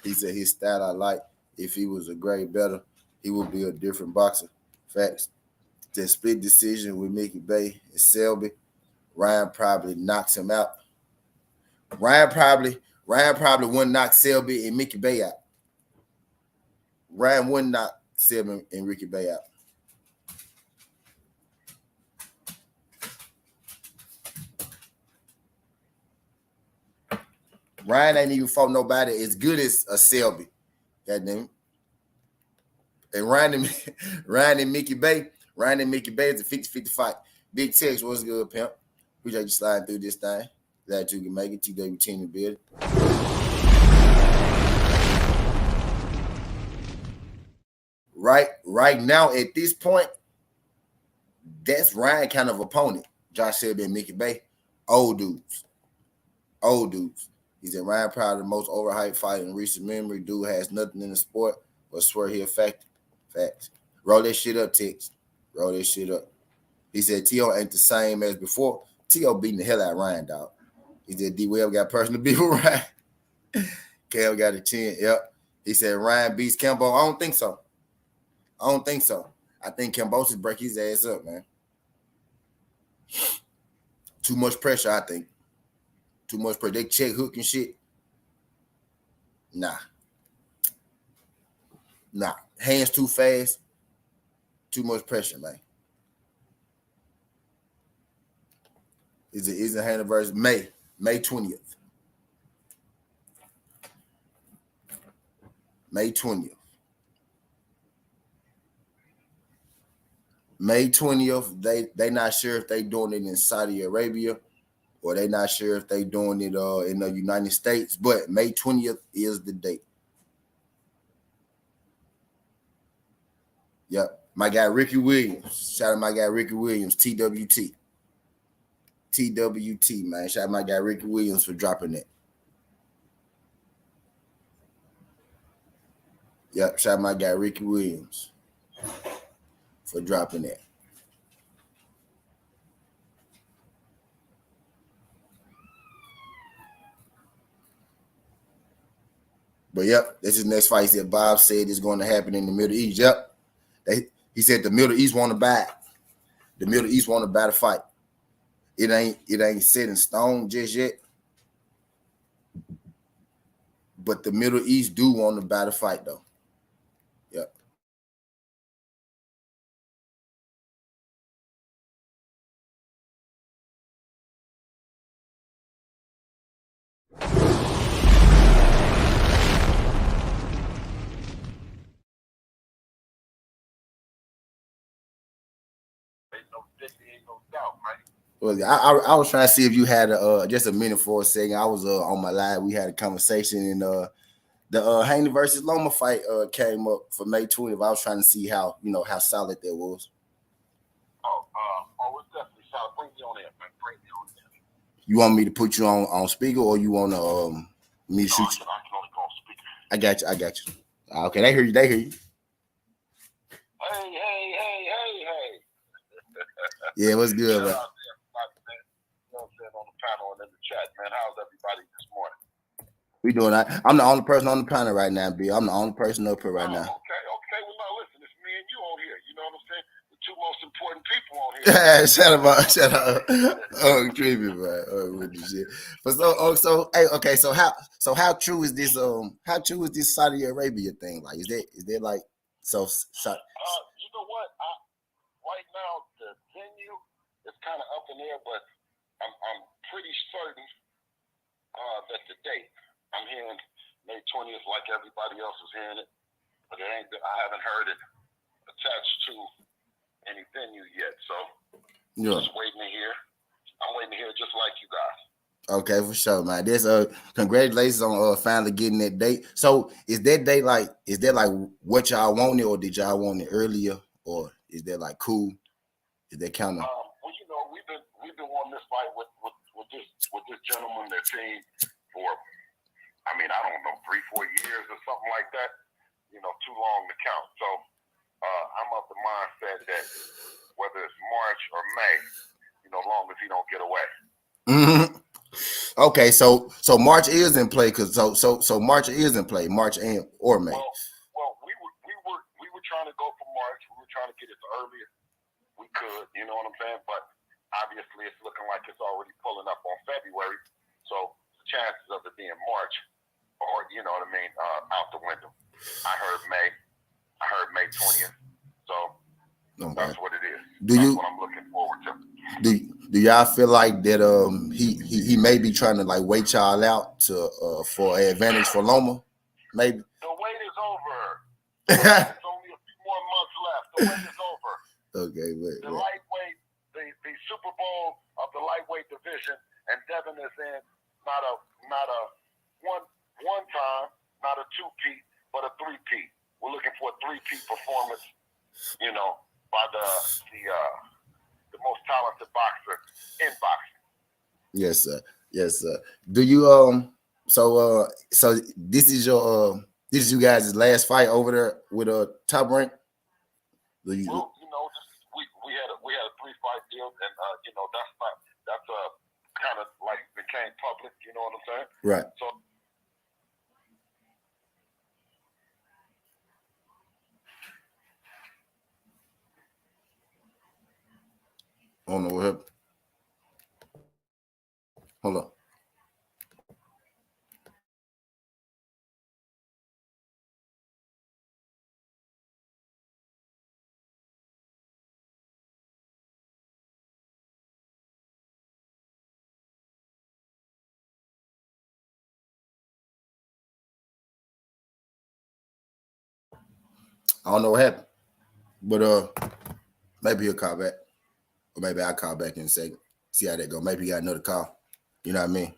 S1: He said his style I like. If he was a grade better, he would be a different boxer. Facts. The split decision with Mickey Bay and Selby, Ryan probably knocks him out. Ryan probably wouldn't knock Selby and Mickey Bay out. Ryan wouldn't knock Selby and Ricky Bay out. Ryan ain't even fought nobody as good as a Selby. Goddamn. And Ryan and Mickey Bay is a 50-50 fight. Big Tex, what's good, pimp? Appreciate you sliding through this thing. Glad you can make it. TW team in building. Right now, at this point, that's Ryan kind of opponent. Josh Selby and Mickey Bay. Old dudes. He said Ryan probably the most overhyped fighter in recent memory. Dude has nothing in the sport, but swear he effective. Facts. Roll that shit up, Tex. Roll that shit up. He said T.O. ain't the same as before. T.O. beating the hell out of Ryan, dog. He said D Webb got personal beef with Ryan. Kel got a 10. Yep. He said Ryan beats Kimbo. I don't think so. I think Kimbo break his ass up, man. Too much pressure, I think. Too much pressure. They check hook and shit. Nah. Hands too fast. Too much pressure, man. Is a anniversary May 20th. May 20th. May 20th, they not sure if they doing it in Saudi Arabia or they not sure if they doing it in the United States, but May 20th is the date. Yep. My guy Ricky Williams. Shout out my guy Ricky Williams, TWT. TWT, man. Shout out my guy Ricky Williams for dropping that. Yep. Shout out my guy Ricky Williams for dropping that. But yep, this is next fight that Bob said is going to happen in the Middle East. Yep. He said the Middle East want to buy. The Middle East want to buy the fight. It ain't set in stone just yet. But the Middle East do want to buy the fight though. Yep. Well, I was trying to see if you had just a minute for a second. I was on my live. We had a conversation, and the Haney versus Loma fight came up for May 20th. I was trying to see how solid that was.
S2: It's definitely solid. Bring me on in, man. Bring me on in.
S1: You want me to put you on speaker, or you want me to shoot you?
S2: I can only go on speaker.
S1: I got you. Okay, they hear you.
S2: Hey.
S1: Yeah, what's good, man?
S2: On the panel and in the chat, man. How's everybody this morning?
S1: We doing that. I'm the only person on the panel right now, B. I'm the only person up here right now.
S2: Okay. Well, now listen, it's me and you on here. You know what I'm saying? The two most important people on here.
S1: Shut up. Oh, creepy, man. Oh, what the shit. But so how true is this? How true is this Saudi Arabia thing? Like, is there like so?
S2: You know what? Right now the venue is kind of up in the air, but I'm pretty certain that the date I'm hearing May 20th, like everybody else is hearing it, but I haven't heard it attached to any venue yet. So just waiting to hear. I'm waiting to hear just like you guys.
S1: Okay, for sure, man. There's congratulations on finally getting that date. So is that date like what y'all wanted, or did y'all want it earlier, or is that like cool? Is that kind of?
S2: Well, you know, we've been wanting this fight with this gentleman, their team, for I don't know, 3-4 years or something like that. You know, too long to count. So I'm of the mindset that whether it's March or May, long as he don't get away.
S1: Mm-hmm. Okay, so March is in play, so March is in play, March or May.
S2: Well, we were trying to go for March. We were trying to get it earlier we could, you know what I'm saying? But obviously, it's looking like it's already pulling up on February, so the chances of it being March are, out the window. I heard May 20th, so that's what it is. That's what I'm looking forward to.
S1: Do y'all feel like that he may be trying to like wait y'all out for an advantage for Loma? Maybe.
S2: The wait is over. It's only a few more months left. The wait is over.
S1: Okay, wait.
S2: The lightweight, the Super Bowl of the lightweight division, and Devin is in not a one time, not a two-peat, but a three-peat. We're looking for a three-peat performance, by the most talented boxer in boxing.
S1: Yes, sir. Do you so this is you guys' last fight over there with Top Rank?
S2: Well, we had a 3-fight deal, and that's kind of like the became public. You know what I'm saying?
S1: Right.
S2: So
S1: I don't know what happened. Hold on. I don't know what happened, but maybe he'll call back, or maybe I'll call back in a second. See how that go. Maybe he got another call. You know what I mean?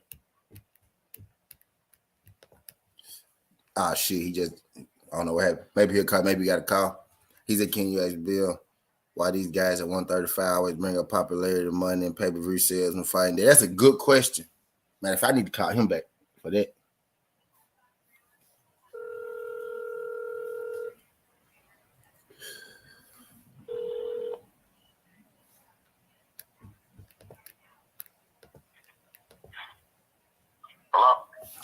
S1: Ah, shit. He just, I don't know what happened. Maybe he'll call. Maybe he got a call. He said, "Can you ask Bill why these guys at 135 always bring up popularity, money, and pay-per-view sales and fighting day?" That's a good question, man. If I need to call him back for that.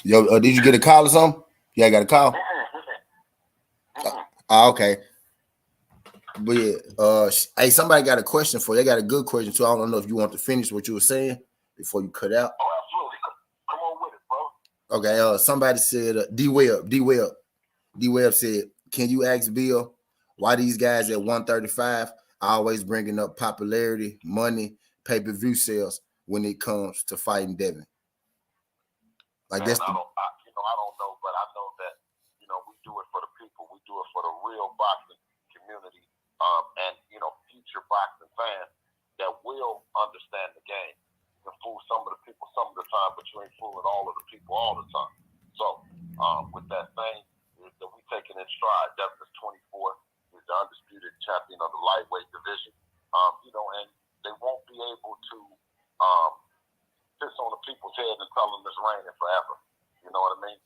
S2: hello.
S1: Yo, did you get a call or something? Yeah, I got a call. Okay. But yeah, hey, somebody got a question for you. They got a good question too. I don't know if you want to finish what you were saying before you cut out.
S2: Oh, absolutely. Come on with it, bro.
S1: Okay. Somebody said D Web said, "Can you ask Bill why these guys at 135 always bringing up popularity, money, pay-per-view sales when it comes to fighting Devin?" Like
S2: Man,
S1: that's the
S2: I don't know, but I know that we do it for the people. We do it for the real boxing community, and future boxing fans that will understand the game. You can fool some of the people some of the time, but you ain't fooling all of the people all the time. So, with that saying, that we taking in stride. Devin is 24. He's the undisputed champion of the lightweight division. And they won't be able to piss on the people's head and tell them it's raining forever. You know what I mean?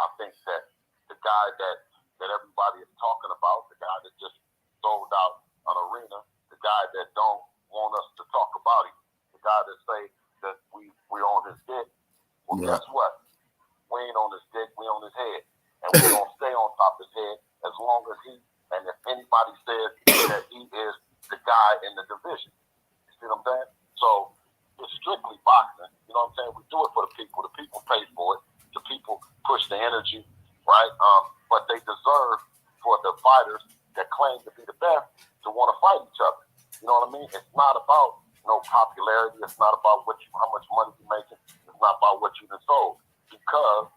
S2: I think that the guy that everybody is talking about, the guy that just sold out an arena, the guy that don't want us to talk about him, the guy that say that we're on his dick. Well,
S1: Yeah.
S2: Guess what? We ain't on his dick, we on his head. And we're going to stay on top of his head as long as and if anybody says that he is the guy in the division. You see what I'm saying? So, it's strictly boxing. You know what I'm saying? We do it for the people. The people pay for it. The people push the energy, right? But they deserve for the fighters that claim to be the best to want to fight each other. You know what I mean? It's not about popularity. It's not about how much money you're making. It's not about what you done sold. Because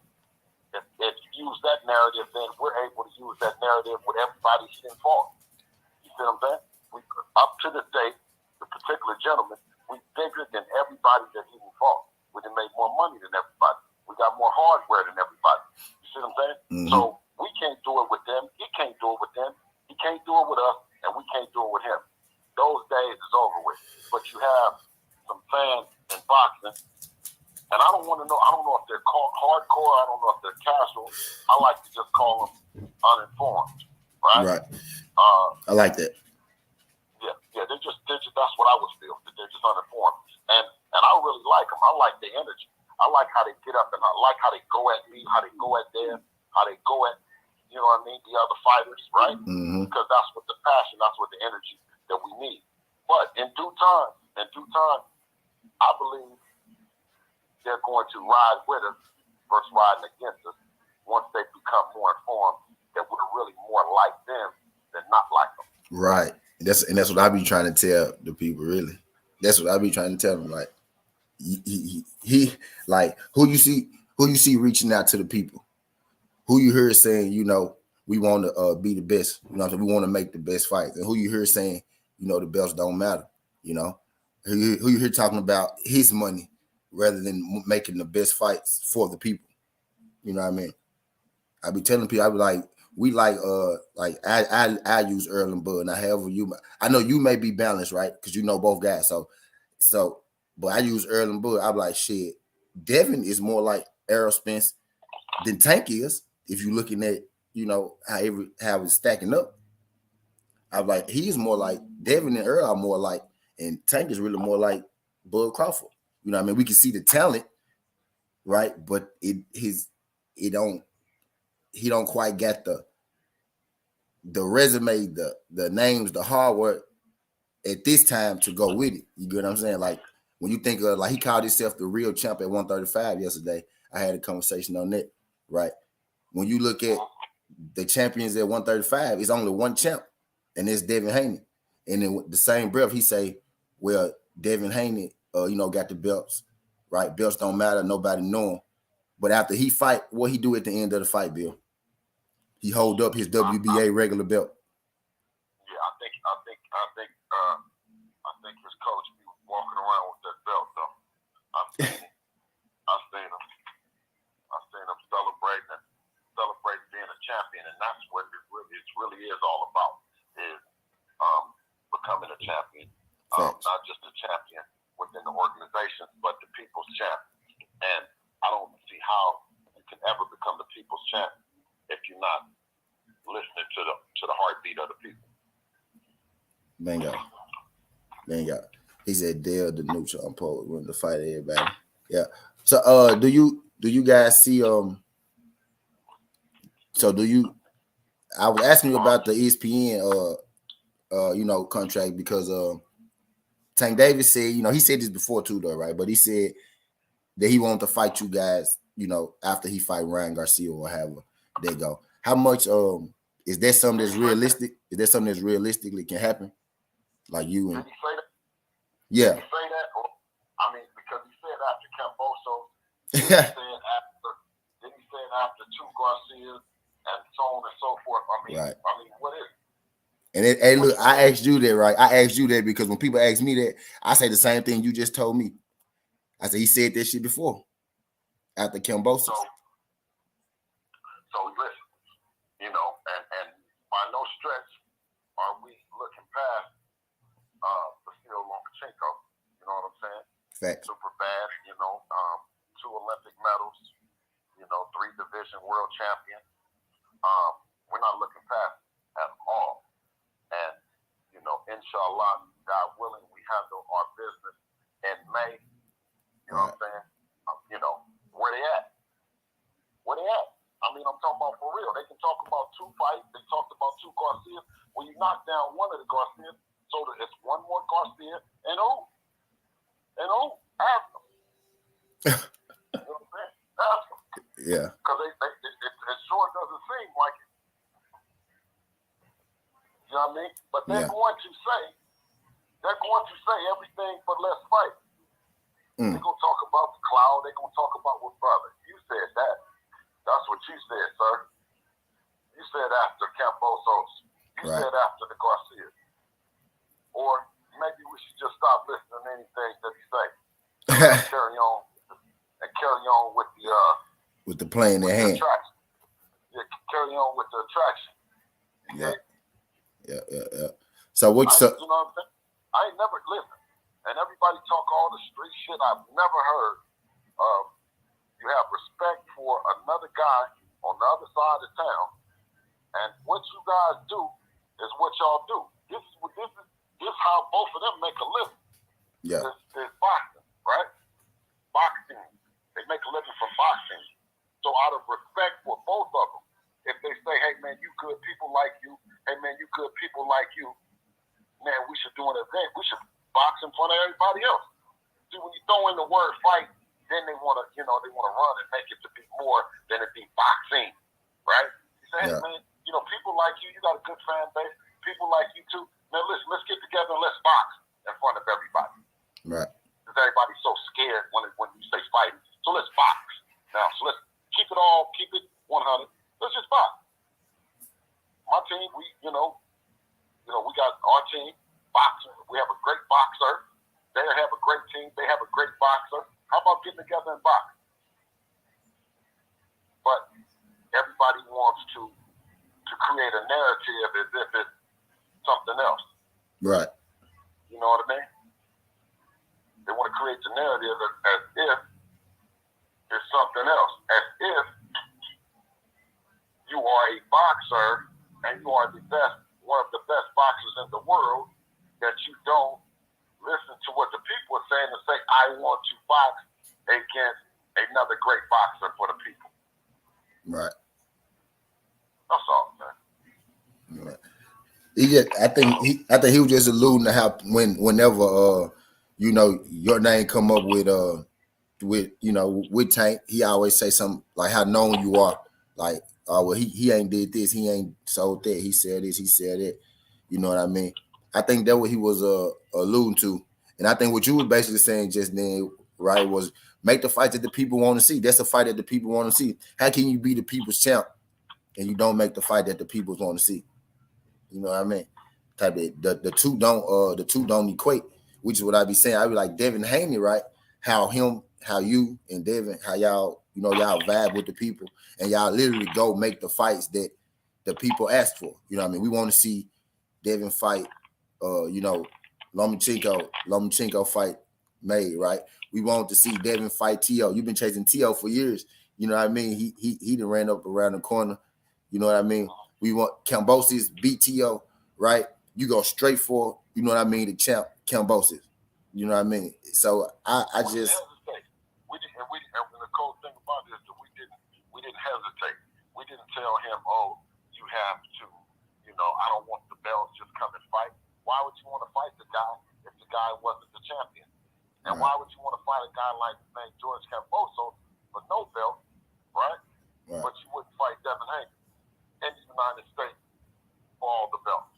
S2: if you use that narrative, then we're able to use that narrative with everybody involved. You see what I'm saying? Up to this day, the particular gentleman, we bigger than everybody that even fought. We done made more money than everybody. We got more hardware than everybody. You see what I'm saying?
S1: Mm-hmm.
S2: So we can't do it with them. He can't do it with them. He can't do it with us, and we can't do it with him. Those days is over with. But you have some fans in boxing, and I don't know if they're hardcore. I don't know if they're casual. I like to just call them uninformed. Right?
S1: I like that.
S2: Yeah, they're just that's what I would feel. That they're just uninformed, and I really like them. I like the energy. I like how they get up, and I like how they go at me, how they go at them, how they go at the other fighters, right?
S1: Mm-hmm.
S2: Because that's what the passion, that's what the energy that we need. But in due time, I believe they're going to ride with us versus riding against us once they become more informed that we're really more like them than not like them.
S1: Right. That's what I be trying to tell the people. Really, that's what I be trying to tell them. Like he like who you see reaching out to the people, who you hear saying, we want to be the best. You know what I'm saying? We want to make the best fights, and who you hear saying, the belts don't matter. Who you hear talking about his money rather than making the best fights for the people. You know what I mean? I be telling people, I be like, we like I use Earl and Bud. Now, however I know you may be balanced, right? Because both guys. So, but I use Earl and Bud. I'm like, shit. Devin is more like Errol Spence than Tank is. If you're looking at how it's stacking up, I'm like, he's more like Devin and Earl are more like, and Tank is really more like Bud Crawford. You know what I mean? We can see the talent, right? But he don't quite get the resume, the names, the hard work at this time to go with it. You get what I'm saying? Like when you think of, like, he called himself the real champ at 135 yesterday. I had a conversation on that, right? When you look at the champions at 135, it's only one champ, and it's Devin Haney. And then with the same breath, he say, well, Devin Haney, got the belts, right? Belts don't matter. Nobody know him. But after he fight, what he do at the end of the fight, Bill? He hold up his WBA regular belt.
S2: Yeah, I think his coach be walking around with that belt though. I've seen him celebrating being a champion, and that's what it really is all about, is becoming a champion. Not just a champion within the organization, but the people's champ. And I don't see how you can ever become the people's champ if you're not listening to the heartbeat of the people.
S1: Bingo. He said Dale the neutral poet wanted to fight everybody. Yeah. So do you guys see I was asking you about the ESPN contract because Tank Davis said, he said this before too though, right? But he said that he wanted to fight you guys, after he fight Ryan Garcia or however they go. How much is that something that's realistic? Is that something that's realistically can happen? Like you and
S2: Did he say that?
S1: Yeah.
S2: Did he say that? I mean, because he said after Camboso, then he said after two Garcias and so on and so forth.
S1: Right.
S2: What is it?
S1: And hey, look, I asked you that, right? I asked you that because when people ask me that, I say the same thing you just told me. I said he said that shit before after Camboso.
S2: So listen, and by no stretch are we looking past Vasil Lomachenko. You know what I'm saying?
S1: Facts.
S2: Super bad. 2 Olympic medals. 3 division world champion. We're not looking past at all. And inshallah, God willing, we handle our business in May. You know what I'm saying? Where they at? Where they at? I'm talking about for real. They can talk about 2 fights. They talked about 2 Garcias. When you knock down one of the Garcias, so that it's one more Garcia and who? Ask them. You know what I'm saying? Ask them.
S1: Yeah.
S2: Because it sure doesn't seem like it. You know what I mean? But they're going to say everything but let's fight. They're going to talk about the cloud. They're going to talk about what, brother, you said that. That's what you said, sir. You said after Cambosos. You said after the Garcia. Or maybe we should just stop listening to anything that he say. Carry on with the
S1: play in their hand.
S2: Attraction. Yeah, carry on with the attraction.
S1: Yeah. So what?
S2: You know what I'm saying? I ain't never listened. And everybody talk all the street shit. I've never heard of. You have respect for another guy on the other side of town, and what you guys do is what y'all do. This is how both of them make a living.
S1: Yeah.
S2: It's boxing, right? Boxing. They make a living from boxing. So out of respect for both of them, if they say, hey man, you good people like you, hey man, you good people like you, man, we should do an event. We should box in front of everybody else. See, when you throw in the word fight, then they want to, they want to run and make it to be more than it be boxing, right? You say, hey man, people like you, you got a good fan base, people like you too. Man, listen, let's get together and let's box in front of everybody.
S1: Right.
S2: Because everybody's so scared when you say fighting. So let's box. Now, so let's keep it 100. Let's just box. My team, we got our team, boxing. We have a great boxer. They have a great team. They have a great boxer. How about getting together and box? But everybody wants to create a narrative as if it's something else.
S1: Right.
S2: You know what I mean? They want to create the narrative as if it's something else. As if you are a boxer and you are one of the best boxers in the world, that you don't listen to what the people are saying and say, I want to box against another great boxer for the people.
S1: Right.
S2: That's all, man.
S1: Right. I think he was just alluding to how whenever you know, your name come up with you know, with Tank, he always say something like how known you are. Like, well, he ain't did this, he ain't sold that, he said this, he said that. You know what I mean? I think that's what he was alluding to. And I think what you were basically saying just then, right, was make the fight that the people want to see. That's a fight that the people want to see. How can you be the people's champ and you don't make the fight that the people want to see? You know what I mean? Type of the two don't equate, which is what I be saying. I be like Devin Haney, right? How you and Devin, how y'all, you know, y'all vibe with the people and y'all literally go make the fights that the people ask for. You know what I mean? We want to see Devin fight, you know, Lomachenko fight made, right? We want to see Devin fight T.O. You've been chasing T.O. for years. You know what I mean? He done ran up around the corner. You know what I mean? We want Kambosos beat T.O., right? You go straight for, you know what I mean, the champ, Kambosos. You know what I mean? So I just...
S2: And the cool thing about this is that we didn't hesitate. We didn't tell him, oh, you have to, you know, I don't want the belts, just come and fight. Why would you want to fight the guy if the guy wasn't the champion? And why would you want to fight a guy like named George Kambosos for no belt, right? But you wouldn't fight Devin Haney in the United States for all the belts.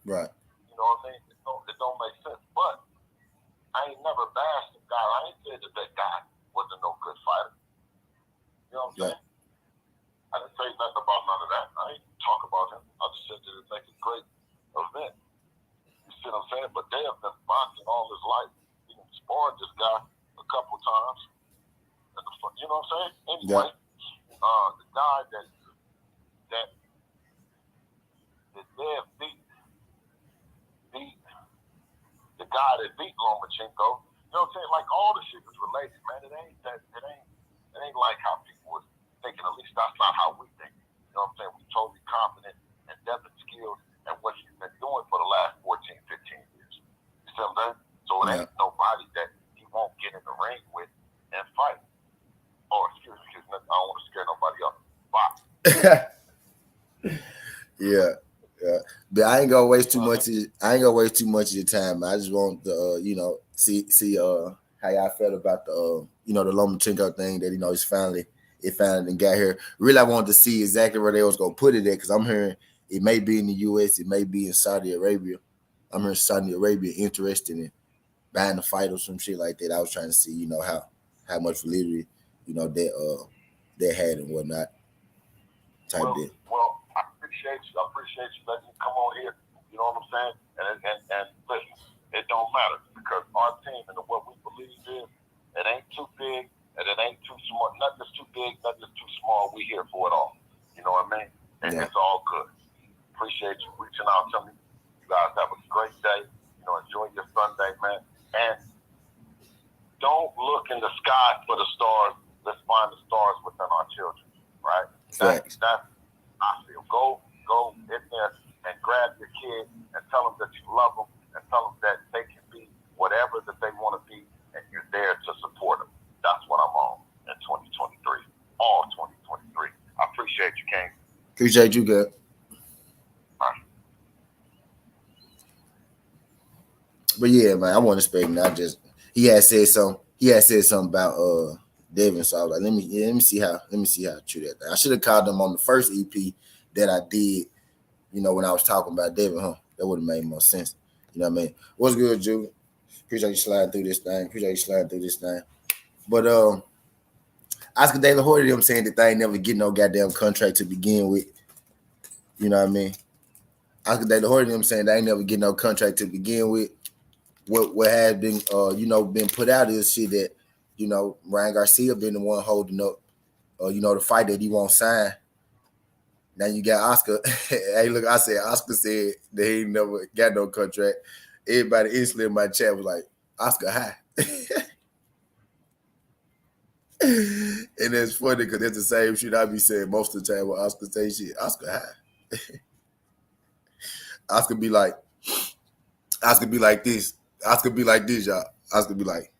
S1: Right.
S2: You know what I mean? It don't make sense. But I ain't never bashed the guy. I ain't said that guy wasn't no good fighter. You know what I'm saying? I didn't say nothing about none of that. I ain't talk about him. I just said that it make a great event. You see what I'm saying? But they have been boxing all his life. He sparred this guy a couple times. You know what I'm saying? Anyway, the guy that Dev beat the guy that beat Lomachenko. You know what I'm saying? Like all the shit is related, man. It ain't like how people was thinking. At least that's not how we think. You know what I'm saying? We totally confident in Devin's skills and what he's been doing for the last 14, 15 years. You see what I'm saying? So it ain't nobody that he won't get in the ring with and fight. Oh, excuse me, I don't want to scare nobody up. Box.
S1: Yeah. But I ain't gonna waste too much. I ain't gonna waste too much of your time. I just want to, you know, see how y'all felt about the, you know, the Lomachenko thing that, you know, it finally got here. Really, I wanted to see exactly where they was gonna put it at because I'm hearing it may be in the U.S., it may be in Saudi Arabia. I'm hearing Saudi Arabia interested in buying the fight or some shit like that. I was trying to see, you know, how much validity, you know, that had and whatnot.
S2: Well, I appreciate you letting me come on here. You know what I'm saying? And listen, it don't matter because our team and what we believe is, it ain't too big and it ain't too small. Nothing's too big, nothing's too small. We here for it all. You know what I mean? And it's all good. Appreciate you reaching out to me. You guys have a great day. You know, enjoy your Sunday, man. And don't look in the sky for the stars. Let's find the stars within our children, right? That's I feel. Go in there and grab your kid and tell them that you love them and tell them that they can be whatever that they want to be and you're there to support them. That's what I'm on in 2023. All 2023. I appreciate you, King.
S1: Appreciate you, good. But yeah, man, I wasn't expecting. He had said something about Devin. So I was like, let me see how true that thing. I should have called him on the first EP that I did, you know, when I was talking about Devin, that would have made more sense. You know what I mean? What's good, Julie? Appreciate you sliding through this thing. But Oscar Dela Hoya, them saying that they ain't never get no goddamn contract to begin with. You know what I mean? Oscar Dela Hoya, them saying they ain't never get no contract to begin with. What has been you know, been put out is shit that, you know, Ryan Garcia been the one holding up you know, the fight that he won't sign. Now you got Oscar. Hey, look, I said Oscar said they ain't never got no contract. Everybody instantly in my chat was like, Oscar high. And it's funny because it's the same shit I be saying most of the time when Oscar say shit. Oscar high. Oscar be like, Oscar be like this. Oscar be like this, y'all. Oscar be like,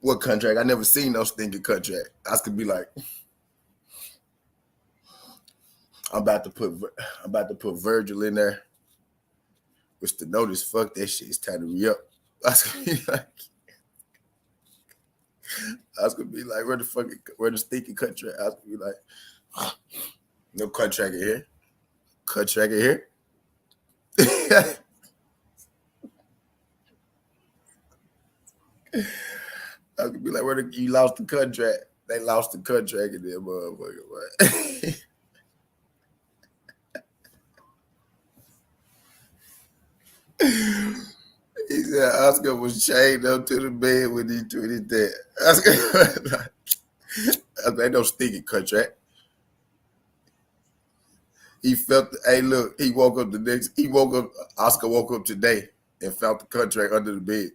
S1: what contract? I never seen no stinking contract. Oscar be like, I'm about to put Virgil in there. Which the notice, fuck that shit. It's time to re up. Oscar be like, where the stinking contract? Oscar be like, no contract in here. Contract in here. I could be like, you lost the contract? They lost the contract in there, motherfucker. Right? He said Oscar was chained up to the bed when he tweeted that. Oscar ain't no stinking contract. He felt. Hey, look. He woke up. Oscar woke up today and felt the contract under the bed.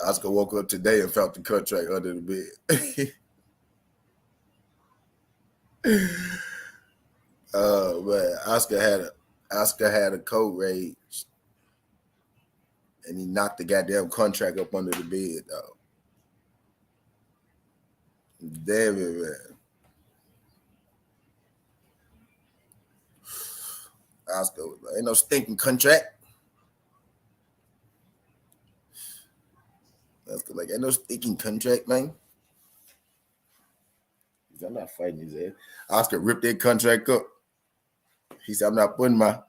S1: Oscar woke up today and felt the contract under the bed. Man, Oscar had a code rage, and he knocked the goddamn contract up under the bed, though. Damn it, man. Oscar was like, ain't no stinking contract. Oscar like, ain't no stinking contract, man. He said, I'm not fighting his ass. Oscar ripped that contract up. He said, I'm not putting my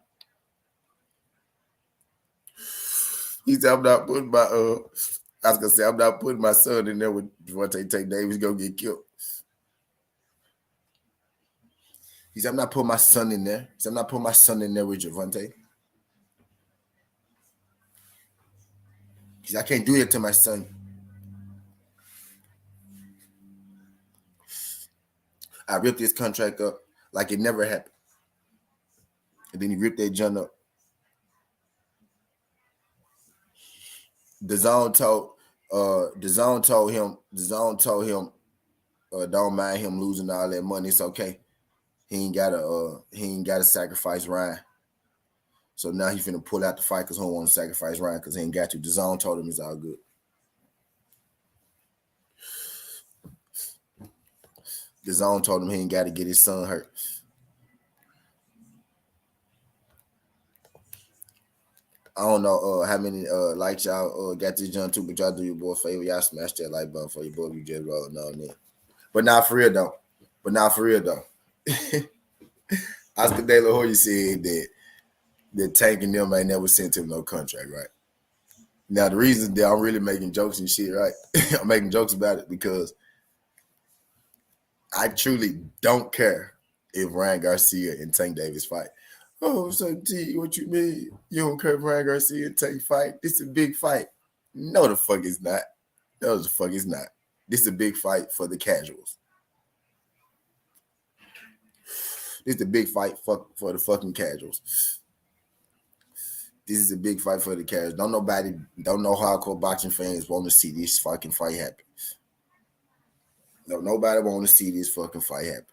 S1: Oscar said, I'm not putting my son in there with Javante Tank Davis gonna get killed. He said, I'm not putting my son in there. He said, I'm not putting my son in there with Javante. He said, I can't do it to my son. I ripped his contract up like it never happened. And then he ripped that junk up. The zone told him, don't mind him losing all that money. It's okay. He ain't gotta sacrifice Ryan. So now he finna pull out the fight because he don't want to sacrifice Ryan because he ain't got to. The zone told him it's all good. The zone told him he ain't got to get his son hurt. I don't know how many likes y'all got this junk too, but y'all do your boy a favor. Y'all smash that like button for your boy. You just rolling on there. But not for real though. Oscar Dela Hoya said that Tank and them ain't never sent him no contract, right? Now the reason that I'm really making jokes and shit, right? I'm making jokes about it because I truly don't care if Ryan Garcia and Tank Davis fight. Oh, so T, what you mean? You don't care if Ryan Garcia and Tank fight? This is a big fight. No, the fuck is not. No, the fuck is not. This is a big fight for the casuals. This is a big fight for the fucking casuals. This is a big fight for the casuals. Don't no hardcore boxing fans want to see this fucking fight happen. No, nobody want to see this fucking fight happen.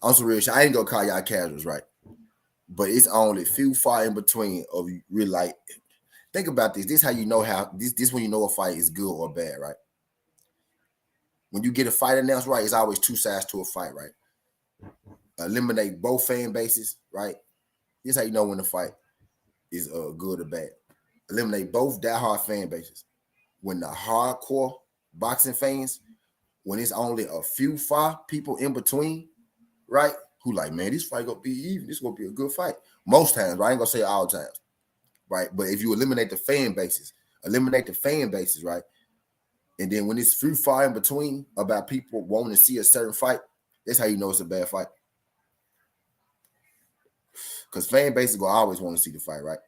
S1: I'm so real. I ain't gonna call y'all casuals, right? But it's only few fight in between of real like. Think about this. This how you know how this when you know a fight is good or bad, right? When you get a fight announced, right, it's always two sides to a fight, right? Eliminate both fan bases, right? This how you know when the fight is good or bad. Eliminate both diehard fan bases. When the hardcore boxing fans, when it's only a few people in between, right? Who like, man, this fight gonna be even. This gonna be a good fight. Most times, right? I ain't gonna say all times, right? But if you eliminate the fan bases, right? And then when it's few in between about people wanting to see a certain fight, that's how you know it's a bad fight. Because fan bases will always want to see the fight, right?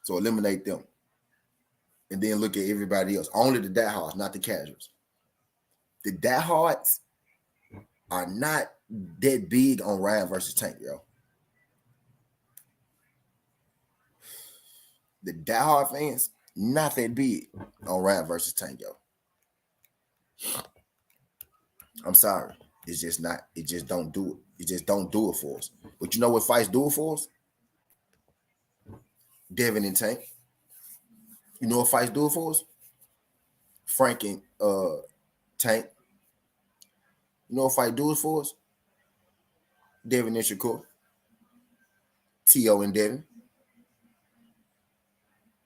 S1: So eliminate them. And then look at everybody else. Only the diehards, not the casuals. The diehards are not that big on Ryan versus Tank, yo. The diehard fans, not that big on Ryan versus Tank, yo. I'm sorry. It's just not. It just don't do it. It just don't do it for us. But you know what fights do it for us? Devin and Tank. You know what fights do it for us? Frank and Tank. You know what fight do it for us? Devin and Shakur. T.O. and Devin.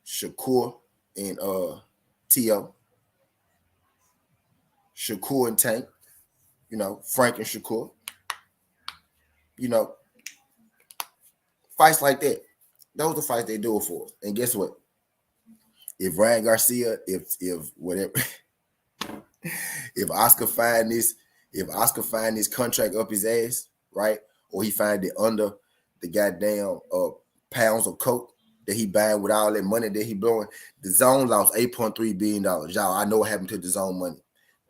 S1: Shakur and T.O. Shakur and Tank. You know, Frank and Shakur. You know, fights like that. Those are the fights they do it for us. And guess what? If Ryan Garcia, if whatever, if Oscar find this contract up his ass, right? Or he find it under the goddamn pounds of coke that he buying with all that money that he blowing. The Zone lost $8.3 billion. Y'all, I know what happened to the Zone money.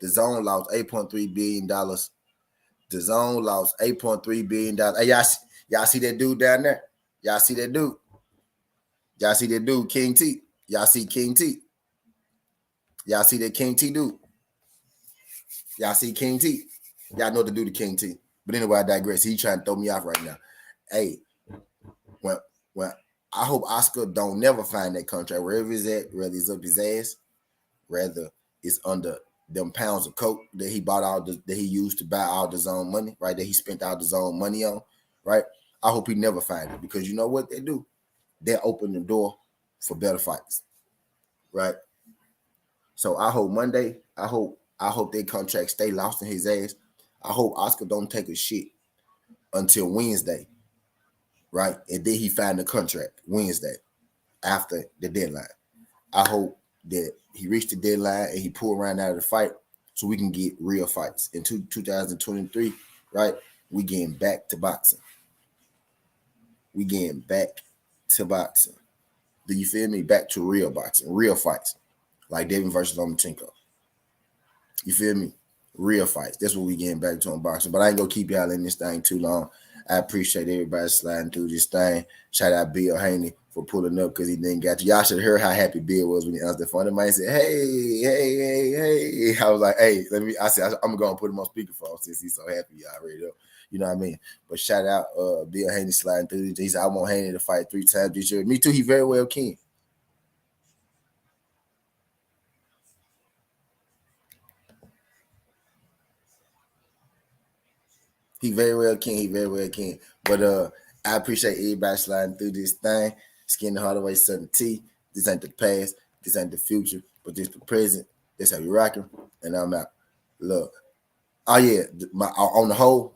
S1: The Zone lost $8.3 billion. The Zone lost $8.3 billion. Hey, y'all see that dude down there? Y'all see that dude? Y'all see that dude, King T? Y'all see King T? Y'all see that King T dude? Y'all see King T? Y'all know the dude to King T. But anyway, I digress. He trying to throw me off right now. Hey, well, I hope Oscar don't never find that contract wherever it's at, whether it's up his ass, rather it's under them pounds of coke that he bought that he used to buy all the Zone money, right? That he spent all the Zone money on, right? I hope he never find it because you know what they do? They open the door for better fights, right? So I hope Monday, I hope that contract stay lost in his ass. I hope Oscar don't take a shit until Wednesday, right? And then he find the contract Wednesday after the deadline. I hope that he reached the deadline and he pull around out of the fight so we can get real fights. In 2023, right, we getting back to boxing. We getting back to boxing. Do you feel me? Back to real boxing, real fights. Like David versus Lomachenko. You feel me? Real fights. That's what we getting back to on boxing. But I ain't gonna keep y'all in this thing too long. I appreciate everybody sliding through this thing. Shout out Bill Haney for pulling up because he didn't get you. Y'all should have heard how happy Bill was when he answered the phone. The man said, hey. I was like, hey, I said, I'm gonna put him on speakerphone since he's so happy. Y'all already know. You know what I mean? But shout out Bill Haney sliding through. He said, I want Haney to fight 3 times this year. Me too, he very well can. He very well can. But I appreciate everybody sliding through this thing. Skin the Hardaway Southern T. This ain't the past. This ain't the future. But this the present. That's how we rocking. And I'm out. Look. Oh yeah. On the whole,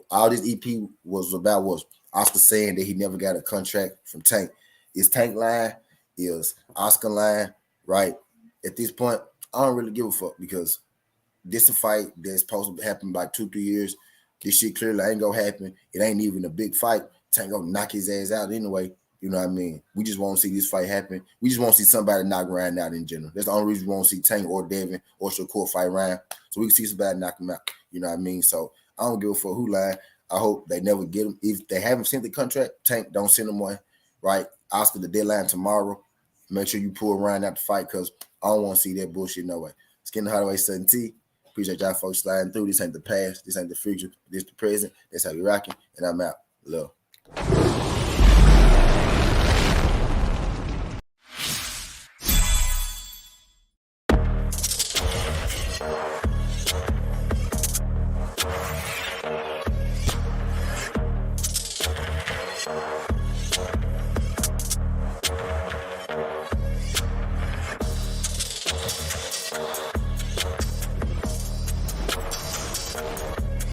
S1: all this EP was about was Oscar saying that he never got a contract from Tank. Is Tank lying? Is Oscar lying? Right? At this point, I don't really give a fuck because this a fight that's supposed to happen by 2-3 years. This shit clearly ain't gonna happen. It ain't even a big fight. Tank gonna knock his ass out anyway. You know what I mean? We just won't see this fight happen. We just won't see somebody knock Ryan out in general. That's the only reason we won't see Tank or Devin or Shakur fight Ryan. So we can see somebody knock him out. You know what I mean? So I don't give a fuck who lying. I hope they never get him. If they haven't sent the contract, Tank don't send them one. Right? Oscar the deadline tomorrow. Make sure you pull Ryan out the fight because I don't want to see that bullshit no way. Skin the Hardaway Southern T. Appreciate y'all folks sliding through. This ain't the past. This ain't the future. This the present. That's how we rocking. And I'm out. Love.